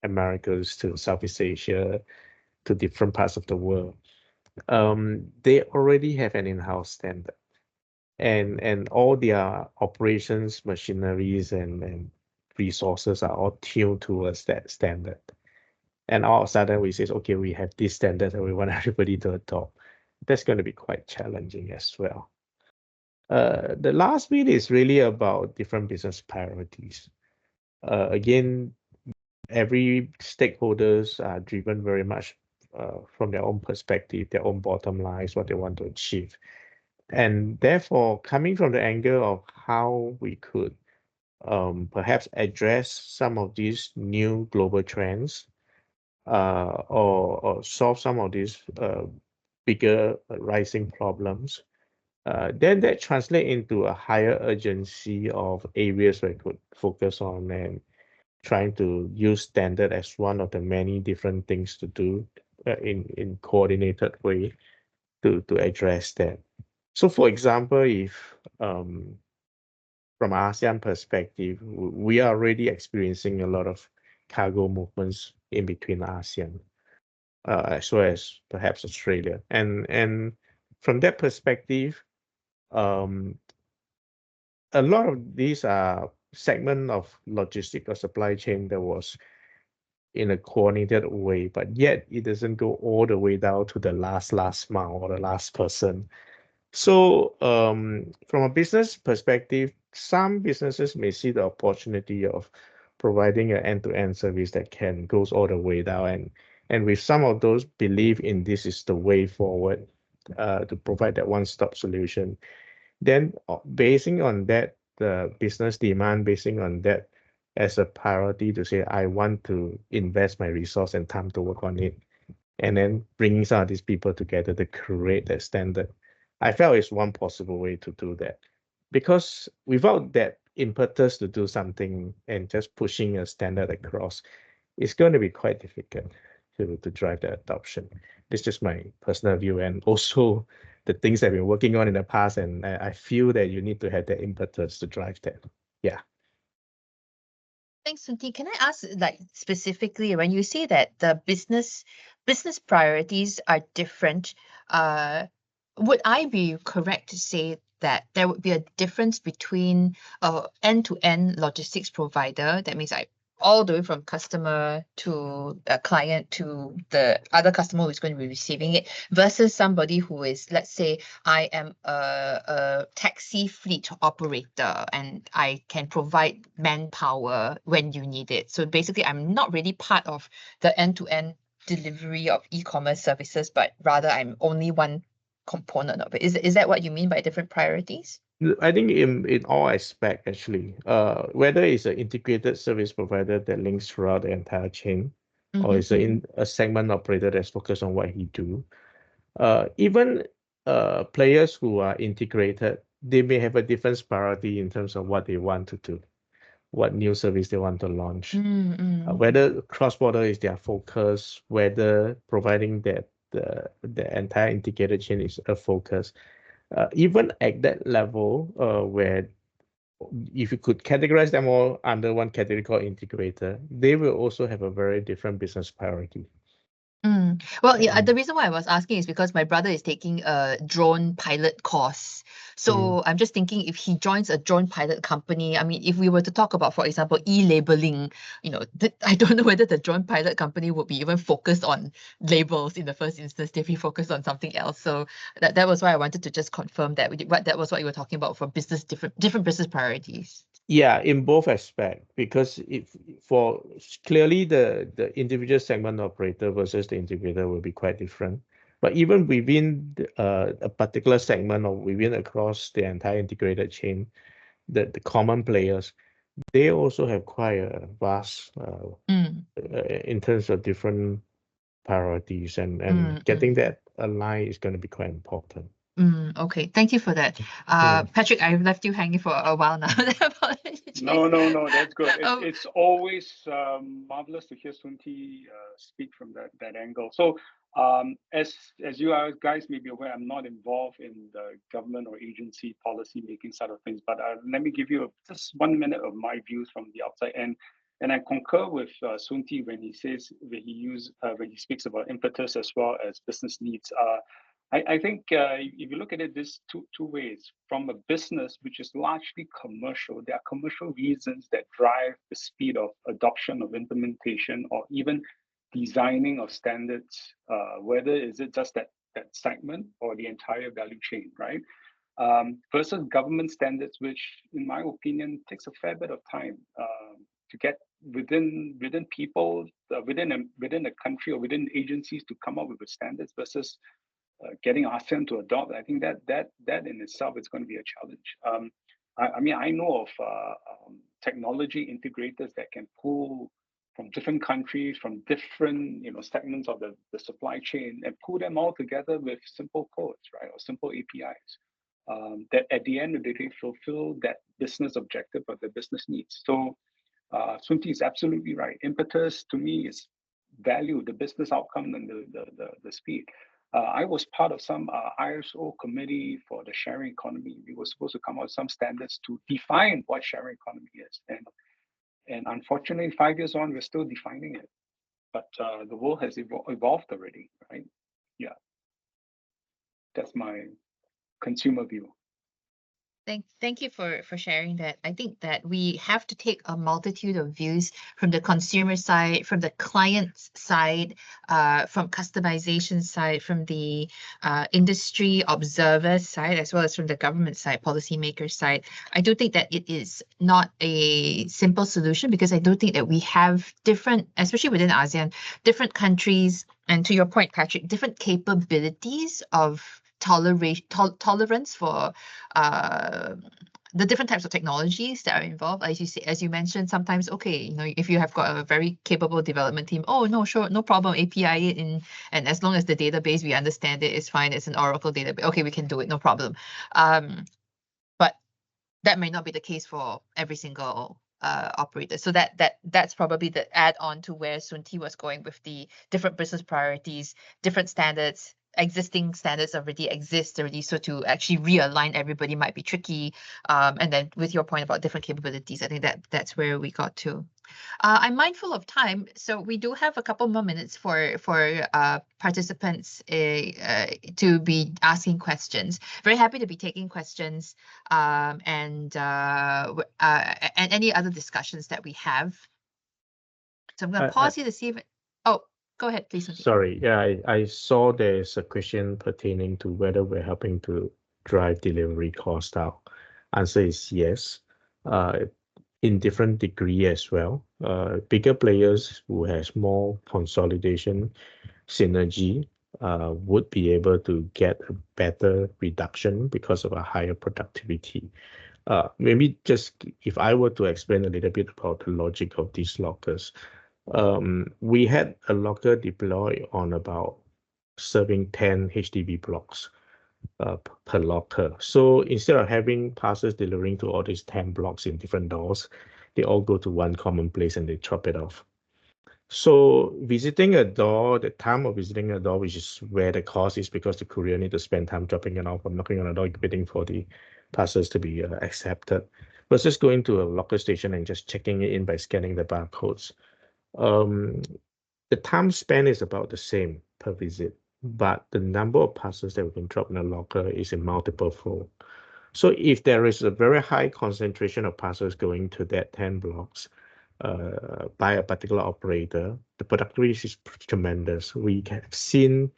Americas to Southeast Asia to different parts of the world. They already have an in-house standard, and all their operations, machineries, and resources are all tuned towards that standard. And all of a sudden we say, okay, we have this standard and we want everybody to adopt. That's going to be quite challenging as well. The last bit is really about different business priorities. Again, every stakeholders are driven very much from their own perspective, their own bottom lines, what they want to achieve. And therefore, coming from the angle of how we could perhaps address some of these new global trends, or solve some of these bigger rising problems, then that translate into a higher urgency of areas we could focus on and trying to use standard as one of the many different things to do in coordinated way to address that. So for example, if from ASEAN perspective, we are already experiencing a lot of cargo movements in between ASEAN, as well as perhaps Australia. And from that perspective, a lot of these are segment of logistic or supply chain that was in a coordinated way, but yet it doesn't go all the way down to the last mile or the last person. So from a business perspective, some businesses may see the opportunity of providing an end-to-end service that can goes all the way down, and with some of those believe in this is the way forward to provide that one-stop solution. Then basing on that, the business demand, basing on that as a priority to say, I want to invest my resource and time to work on it, and then bringing some of these people together to create that standard. I felt it's one possible way to do that, because without that impetus to do something and just pushing a standard across, it's going to be quite difficult to drive the adoption. It's just my personal view, and also the things that we're working on in the past, and I feel that you need to have the impetus to drive that. Yeah. Thanks, Sunti. Can I ask, like, specifically, when you say that the business priorities are different, would I be correct to say that there would be a difference between end-to-end logistics provider, that means like all the way from customer to a client to the other customer who's going to be receiving it, versus somebody who is, let's say, I am a taxi fleet operator and I can provide manpower when you need it. So basically, I'm not really part of the end-to-end delivery of e-commerce services, but rather I'm only one component of it. Is that what you mean by different priorities? I think in all aspects, actually, whether it's an integrated service provider that links throughout the entire chain, or it's a segment operator that's focused on what he do, even players who are integrated, they may have a different priority in terms of what they want to do, what new service they want to launch, whether cross-border is their focus, whether providing that the entire integrated chain is a focus. Even at that level, where if you could categorize them all under one category called integrator, they will also have a very different business priority. Well, yeah, the reason why I was asking is because my brother is taking a drone pilot course. So I'm just thinking, if he joins a drone pilot company, I mean, if we were to talk about, for example, e-labeling, I don't know whether the drone pilot company would be even focused on labels in the first instance if he focused on something else. So that was why I wanted to just confirm that that was what you were talking about for business, different business priorities. Yeah, in both aspects, because clearly the individual segment operator versus the integrator will be quite different. But even within a particular segment or within across the entire integrated chain, the common players, they also have quite a vast in terms of different priorities, and getting that aligned is going to be quite important. Okay, thank you for that. Patrick, I've left you hanging for a while now. No, that's good. Oh, It's always marvelous to hear Sunti speak from that angle. So, as you guys may be aware, I'm not involved in the government or agency policy making side of things, but let me give you just 1 minute of my views from the outside. And I concur with Sunti when he says when he speaks about impetus as well as business needs. I think if you look at it this two ways, from a business which is largely commercial, there are commercial reasons that drive the speed of adoption of implementation or even designing of standards, whether is it just that segment or the entire value chain, right? Versus government standards, which in my opinion takes a fair bit of time to get within people, within a country or within agencies to come up with the standards versus getting ASEAN to adopt. I think that in itself is going to be a challenge. I mean, I know of technology integrators that can pull from different countries, from different segments of the supply chain, and pull them all together with simple codes, right, or simple APIs. That at the end of the day fulfill that business objective of the business needs. So Sunti is absolutely right. Impetus to me is value, the business outcome, and the speed. I was part of some ISO committee for the sharing economy. We were supposed to come out with some standards to define what sharing economy is. And unfortunately, 5 years on, we're still defining it. But the world has evolved already, right? Yeah. That's my consumer view. Thank you for sharing that. I think that we have to take a multitude of views from the consumer side, from the client side, from customization side, from the industry observer side, as well as from the government side, policymaker side. I do think that it is not a simple solution because I do think that we have different, especially within ASEAN, different countries, and to your point, Patrick, different capabilities of tolerance for the different types of technologies that are involved. As you mentioned, sometimes, okay, if you have got a very capable development team, oh no, sure, no problem, API it in, and as long as the database we understand it is fine, it's an Oracle database, okay, we can do it, no problem. But that may not be the case for every single operator. So that's probably the add-on to where Sunti was going with the different business priorities, different standards. Existing standards already exist already, so to actually realign everybody might be tricky. And then with your point about different capabilities, I think that's where we got to. I'm mindful of time, so we do have a couple more minutes for participants to be asking questions. Very happy to be taking questions and any other discussions that we have. So I'm going to pause here to see if go ahead, please. Sorry, yeah, I saw there's a question pertaining to whether we're helping to drive delivery cost out. Answer is yes, in different degree as well. Bigger players who has more consolidation synergy would be able to get a better reduction because of a higher productivity. Maybe just if I were to explain a little bit about the logic of these lockers. We had a locker deployed on about serving 10 HDB blocks per locker. So instead of having parcels delivering to all these 10 blocks in different doors, they all go to one common place and they chop it off. So visiting a door, the time of visiting a door, which is where the cost is because the courier need to spend time dropping it off or knocking on the door, waiting for the parcels to be accepted, versus going to a locker station and just checking it in by scanning the barcodes. The time spent is about the same per visit, but the number of parcels that we can drop in a locker is in multiple fold. So if there is a very high concentration of parcels going to that 10 blocks by a particular operator, the productivity is tremendous. We have seen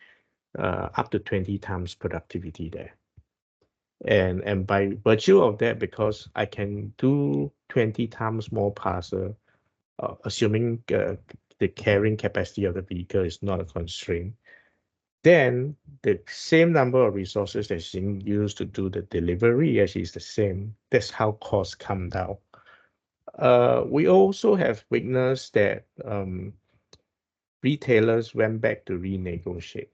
up to 20 times productivity there. And by virtue of that, because I can do 20 times more parcel, assuming the carrying capacity of the vehicle is not a constraint, then the same number of resources that's being used to do the delivery actually is the same. That's how costs come down. We also have witnessed that retailers went back to renegotiate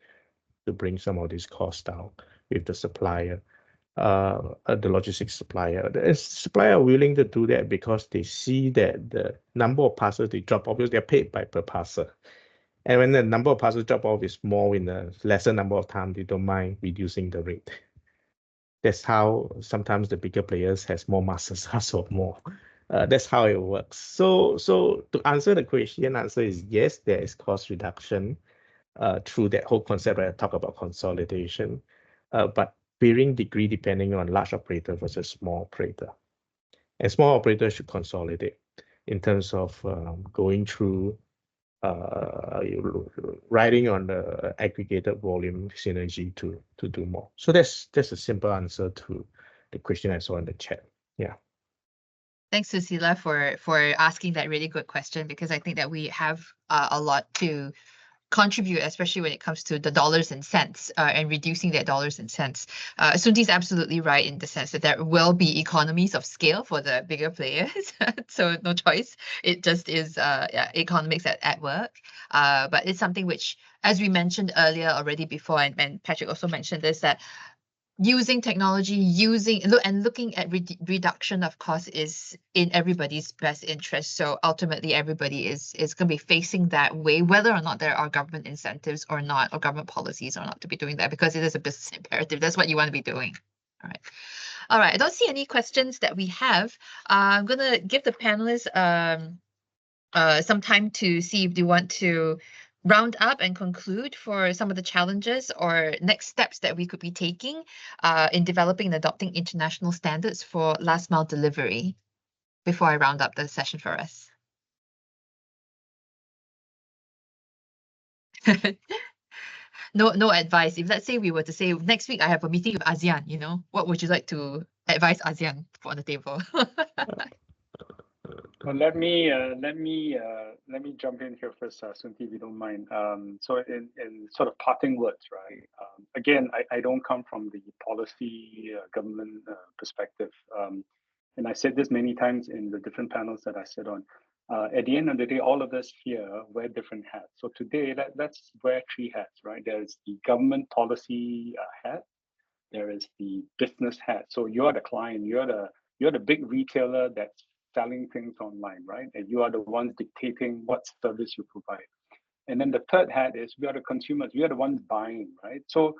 to bring some of these costs down with the supplier. the logistics supplier. The supplier are willing to do that because they see that the number of parcels they drop off, they're paid by per parcel. And when the number of parcels drop off is more in a lesser number of time, they don't mind reducing the rate. That's how sometimes the bigger players has more muscles or more. That's how it works. So to answer the question, answer is yes, there is cost reduction through that whole concept I talk about consolidation, but varying degree depending on large operator versus small operator. And small operators should consolidate in terms of going through riding on the aggregated volume synergy to do more. So that's a simple answer to the question I saw in the chat. Yeah. Thanks, Susila, for asking that really good question, because I think that we have a lot to contribute, especially when it comes to the dollars and cents and reducing that dollars and cents. Sunti's absolutely right in the sense that there will be economies of scale for the bigger players. So no choice. It just is economics at work. But it's something which, as we mentioned earlier already before, and Patrick also mentioned this, that using technology, looking at reduction of cost is in everybody's best interest. So ultimately, everybody is going to be facing that way, whether or not there are government incentives or not, or government policies or not to be doing that, because it is a business imperative. That's what you want to be doing. All right. All right. I don't see any questions that we have. I'm going to give the panelists some time to see if they want to round up and conclude for some of the challenges or next steps that we could be taking in developing and adopting international standards for last mile delivery before I round up the session for us. No advice. If let's say we were to say next week I have a meeting with ASEAN, what would you like to advise ASEAN on the table? Well, let me jump in here first, Sunti, if you don't mind. So in sort of parting words, right? Again, I don't come from the policy government perspective, and I said this many times in the different panels that I sit on. At the end of the day, all of us here wear different hats. So today, let's wear three hats, right? There's the government policy hat. There is the business hat. So you're the client. You're the big retailer that's selling things online, right? And you are the ones dictating what service you provide. And then the third hat is we are the consumers. We are the ones buying, right? So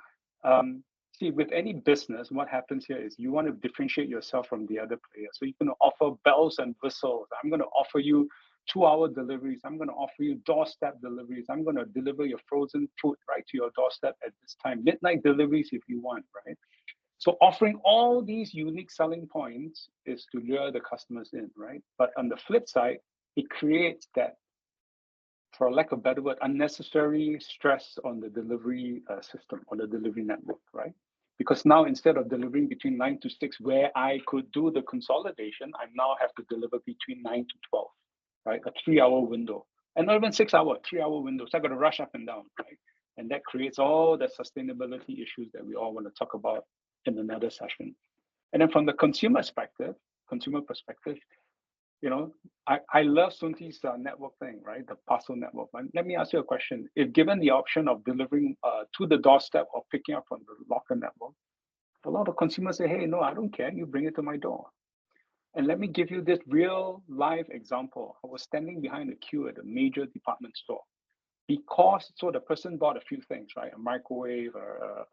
see, with any business, what happens here is you want to differentiate yourself from the other players. So you're going to offer bells and whistles. I'm going to offer you 2-hour deliveries. I'm going to offer you doorstep deliveries. I'm going to deliver your frozen food right to your doorstep at this time. Midnight deliveries if you want, right? So offering all these unique selling points is to lure the customers in, right? But on the flip side, it creates that, for lack of a better word, unnecessary stress on the delivery system, on the delivery network, right? Because now instead of delivering between 9 to 6, where I could do the consolidation, I now have to deliver between 9 to 12, right? A 3-hour window. And not even 6-hour, 3-hour window. So I got to rush up and down, right? And that creates all the sustainability issues that we all want to talk about in another session. And then from the consumer perspective, I love Sunti's network thing, right? The parcel network. But let me ask you a question. If given the option of delivering to the doorstep or picking up from the locker network, a lot of consumers say, hey, no, I don't care. You bring it to my door. And let me give you this real live example. I was standing behind a queue at a major department store because, so the person bought a few things, right? A microwave, or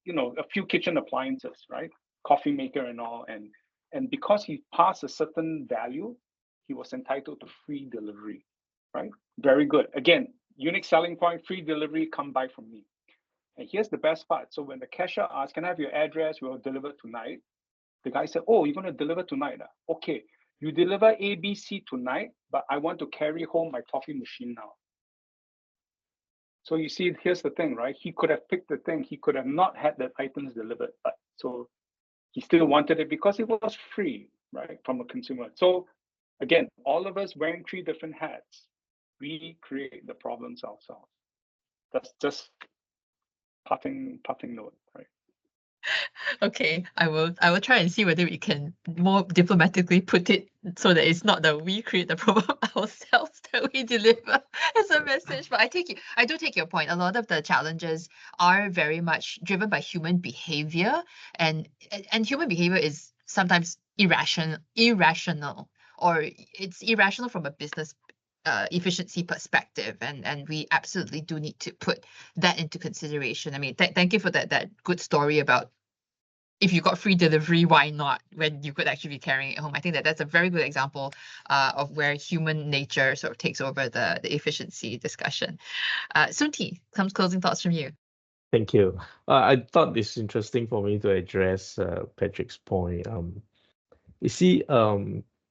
a few kitchen appliances, right? Coffee maker and all. And because he passed a certain value, he was entitled to free delivery, right? Very good. Again, unique selling point, free delivery, come buy from me. And here's the best part. So when the cashier asked, can I have your address? We'll deliver tonight. The guy said, oh, you're going to deliver tonight? Okay, you deliver ABC tonight, but I want to carry home my coffee machine now. So you see, here's the thing, right? He could have picked the thing. He could have not had the items delivered, but so he still wanted it because it was free, right, from a consumer. So again, all of us wearing three different hats, we create the problems ourselves. That's just parting note, right? Okay, I will try and see whether we can more diplomatically put it so that it's not that we create the problem ourselves that we deliver as a message. But I do take your point. A lot of the challenges are very much driven by human behavior, and human behavior is sometimes irrational, or it's irrational from a business efficiency perspective, and we absolutely do need to put that into consideration. I mean, thank you for that good story about if you got free delivery, why not, when you could actually be carrying it home. I think that's a very good example of where human nature sort of takes over the efficiency discussion. Soon T, some closing thoughts from you. Thank you. I thought it's interesting for me to address Patrick's point. You see,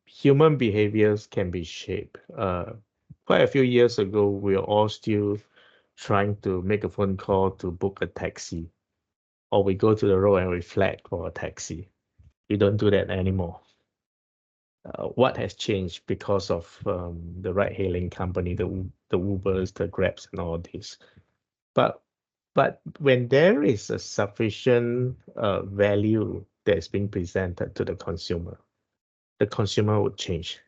human behaviors can be shaped. Quite a few years ago, we were all still trying to make a phone call to book a taxi, or we go to the road and we flag for a taxi. We don't do that anymore. What has changed because of the ride-hailing company, the Ubers, the Grabs, and all this? But when there is a sufficient value that's being presented to the consumer would change.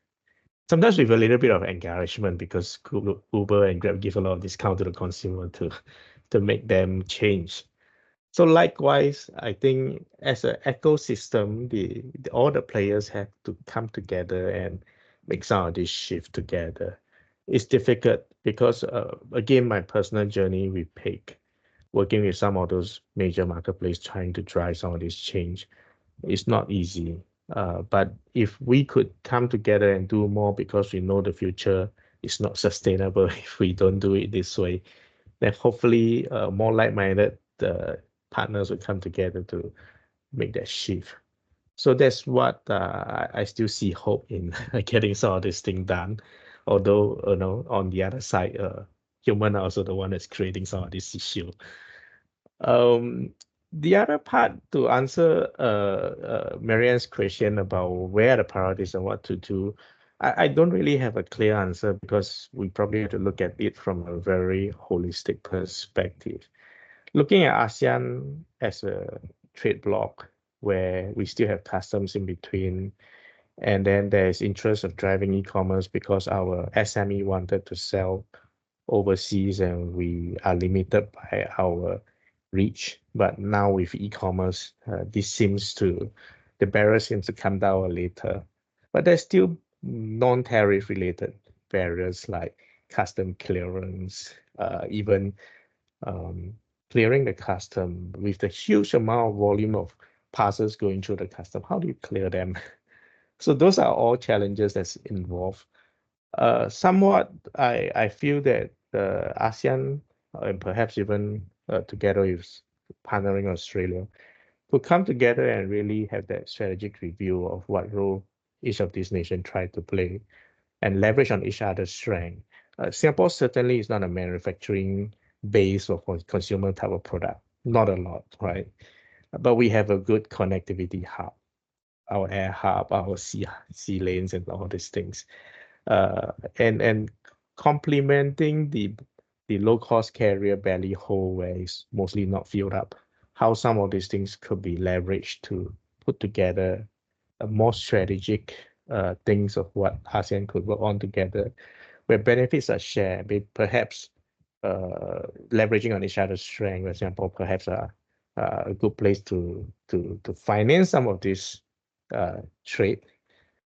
Sometimes with a little bit of encouragement, because Uber and Grab give a lot of discount to the consumer to make them change. So likewise, I think as an ecosystem, all the players have to come together and make some of this shift together. It's difficult because, again, my personal journey with Pig, working with some of those major marketplaces trying to drive some of this change, it's not easy. But if we could come together and do more, because we know the future is not sustainable if we don't do it this way, then hopefully more like-minded partners will come together to make that shift. So that's what I still see hope in getting some of this thing done. Although, on the other side, human are also the one that's creating some of this issue. The other part, to answer Marianne's question about where the priorities and what to do, I don't really have a clear answer, because we probably have to look at it from a very holistic perspective. Looking at ASEAN as a trade bloc, where we still have customs in between, and then there's interest of driving e-commerce because our SME wanted to sell overseas and we are limited by our reach. But now with e-commerce, the barrier seems to come down later. But there's still non-tariff related barriers like custom clearance, even clearing the custom with the huge amount of volume of parcels going through the custom. How do you clear them? So those are all challenges that's involved. Somewhat, I feel that the ASEAN, and perhaps even together with partnering Australia, could come together and really have that strategic review of what role each of these nations try to play and leverage on each other's strength. Singapore certainly is not a manufacturing base or consumer type of product, not a lot, right? But we have a good connectivity hub, our air hub, our sea lanes, and all these things. And complementing the low-cost carrier belly hole where it's mostly not filled up, how some of these things could be leveraged to put together a more strategic things of what ASEAN could work on together, where benefits are shared, perhaps leveraging on each other's strength. For example, perhaps a good place to finance some of this trade,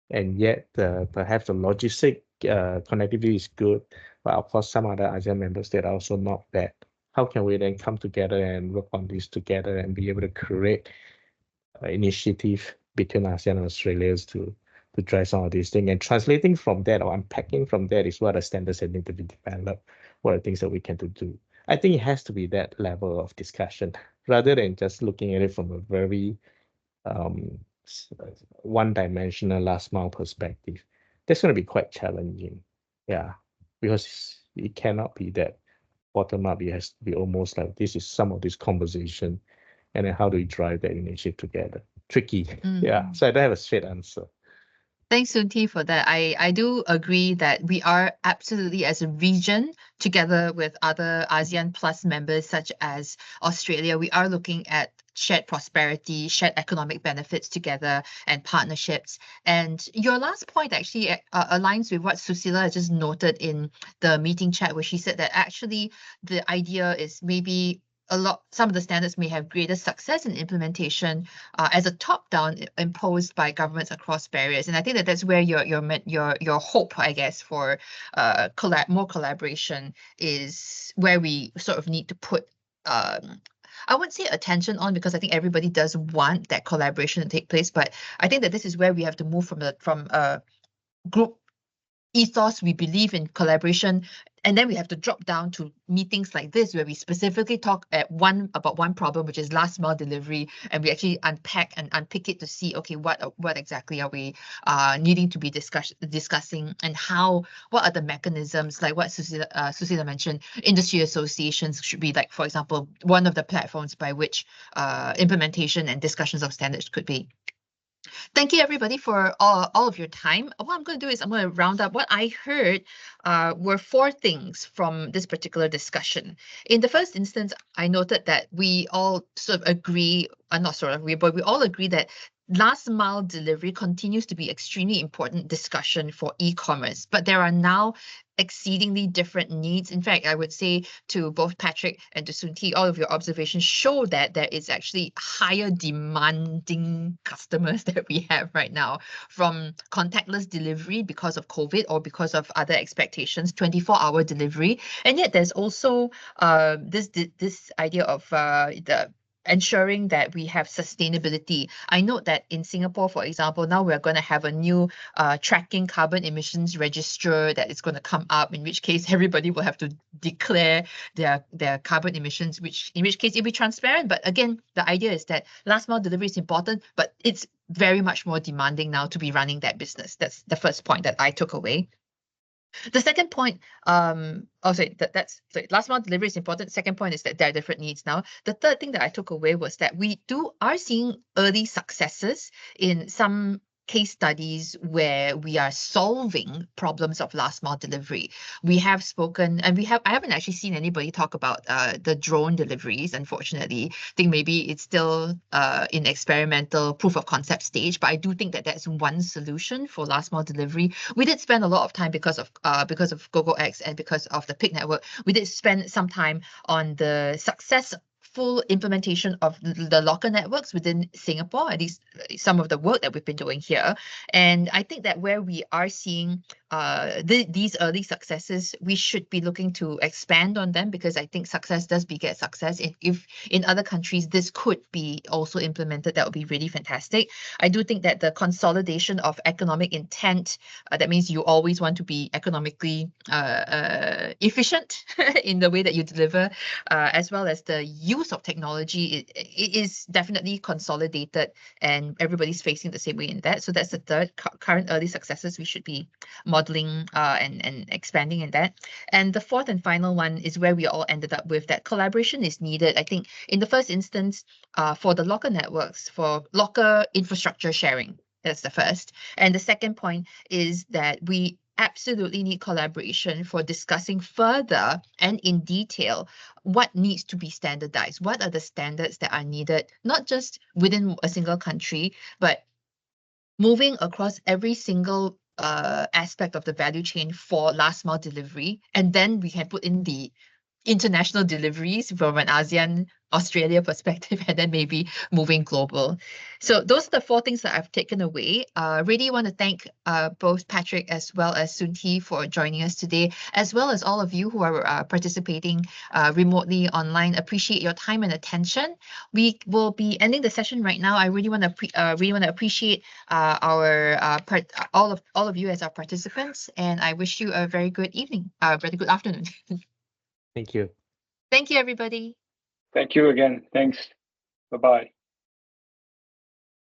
and yet perhaps the logistic connectivity is good, but of course some other ASEAN member states are also not bad. How can we then come together and work on this together and be able to create initiative between ASEAN and Australia to drive some of these things, and translating from that or unpacking from that is what the standards that need to be developed, what are things that we can do. I think it has to be that level of discussion rather than just looking at it from a very one-dimensional last mile perspective. That's going to be quite challenging, yeah, because it cannot be that bottom up. It has to be almost like this is some of this conversation, and then how do we drive that initiative together? Tricky, yeah. So I don't have a straight answer. Thanks, Sunti, for that. I do agree that we are absolutely, as a region, together with other ASEAN Plus members such as Australia, we are looking at shared prosperity, shared economic benefits together, and partnerships. And your last point actually aligns with what Susila just noted in the meeting chat, where she said that actually the idea is maybe some of the standards may have greater success in implementation as a top-down imposed by governments across barriers. And I think that that's where your hope, I guess, for more collaboration is where we sort of need to put I wouldn't say attention on, because I think everybody does want that collaboration to take place, but I think that this is where we have to move from a group ethos. We believe in collaboration, and then we have to drop down to meetings like this where we specifically talk about one problem, which is last mile delivery, and we actually unpack and unpick it to see, okay, what exactly are we needing to be discussing, and what are the mechanisms, like what Susila mentioned. Industry associations should be, like, for example, one of the platforms by which implementation and discussions of standards could be. Thank you, everybody, for all of your time. What I'm going to do is I'm going to round up. What I heard were 4 things from this particular discussion. In the first instance, I noted that we all sort of agree, not sort of agree, but we all agree that last mile delivery continues to be extremely important discussion for e-commerce, but there are now exceedingly different needs. In fact, I would say to both Patrick and to Sunti, all of your observations show that there is actually higher demanding customers that we have right now, from contactless delivery because of COVID or because of other expectations, 24-hour delivery. And yet there's also this idea of the ensuring that we have sustainability. I note that in Singapore, for example, now we're going to have a new tracking carbon emissions register that is going to come up, in which case everybody will have to declare their carbon emissions, in which case it'll be transparent. But again, the idea is that last mile delivery is important, but it's very much more demanding now to be running that business. That's the first point that I took away. The second point, last mile delivery is important. Second point is that there are different needs now. The third thing that I took away was that we are seeing early successes in some case studies where we are solving problems of last mile delivery. We have spoken, and I haven't actually seen anybody talk about the drone deliveries, unfortunately. I think maybe it's still in experimental proof of concept stage, but I do think that that's one solution for last mile delivery. We did spend a lot of time because of GoGoX and because of the PIC network. We did spend some time on the successful implementation of the locker networks within Singapore, at least some of the work that we've been doing here. And I think that where we are seeing these early successes, we should be looking to expand on them, because I think success does beget success. If in other countries this could be also implemented, that would be really fantastic. I do think that the consolidation of economic intent, that means you always want to be economically efficient in the way that you deliver, as well as the use of technology, it is definitely consolidated, and everybody's facing the same way in that. So that's the third current early successes we should be modeling and expanding in that. And the fourth and final one is where we all ended up with, that collaboration is needed. I think in the first instance, for the locker networks, for locker infrastructure sharing, that's the first. And the second point is that we absolutely need collaboration for discussing further and in detail what needs to be standardized. What are the standards that are needed, not just within a single country, but moving across every single aspect of the value chain for last mile delivery. And then we can put in the international deliveries from an ASEAN-Australia perspective, and then maybe moving global. So those are the 4 things that I've taken away. Really want to thank both Patrick as well as Sunti for joining us today, as well as all of you who are participating remotely online. Appreciate your time and attention. We will be ending the session right now. I really want to appreciate all of you as our participants, and I wish you a very good evening, very good afternoon. Thank you. Thank you, everybody. Thank you again. Thanks. Bye-bye.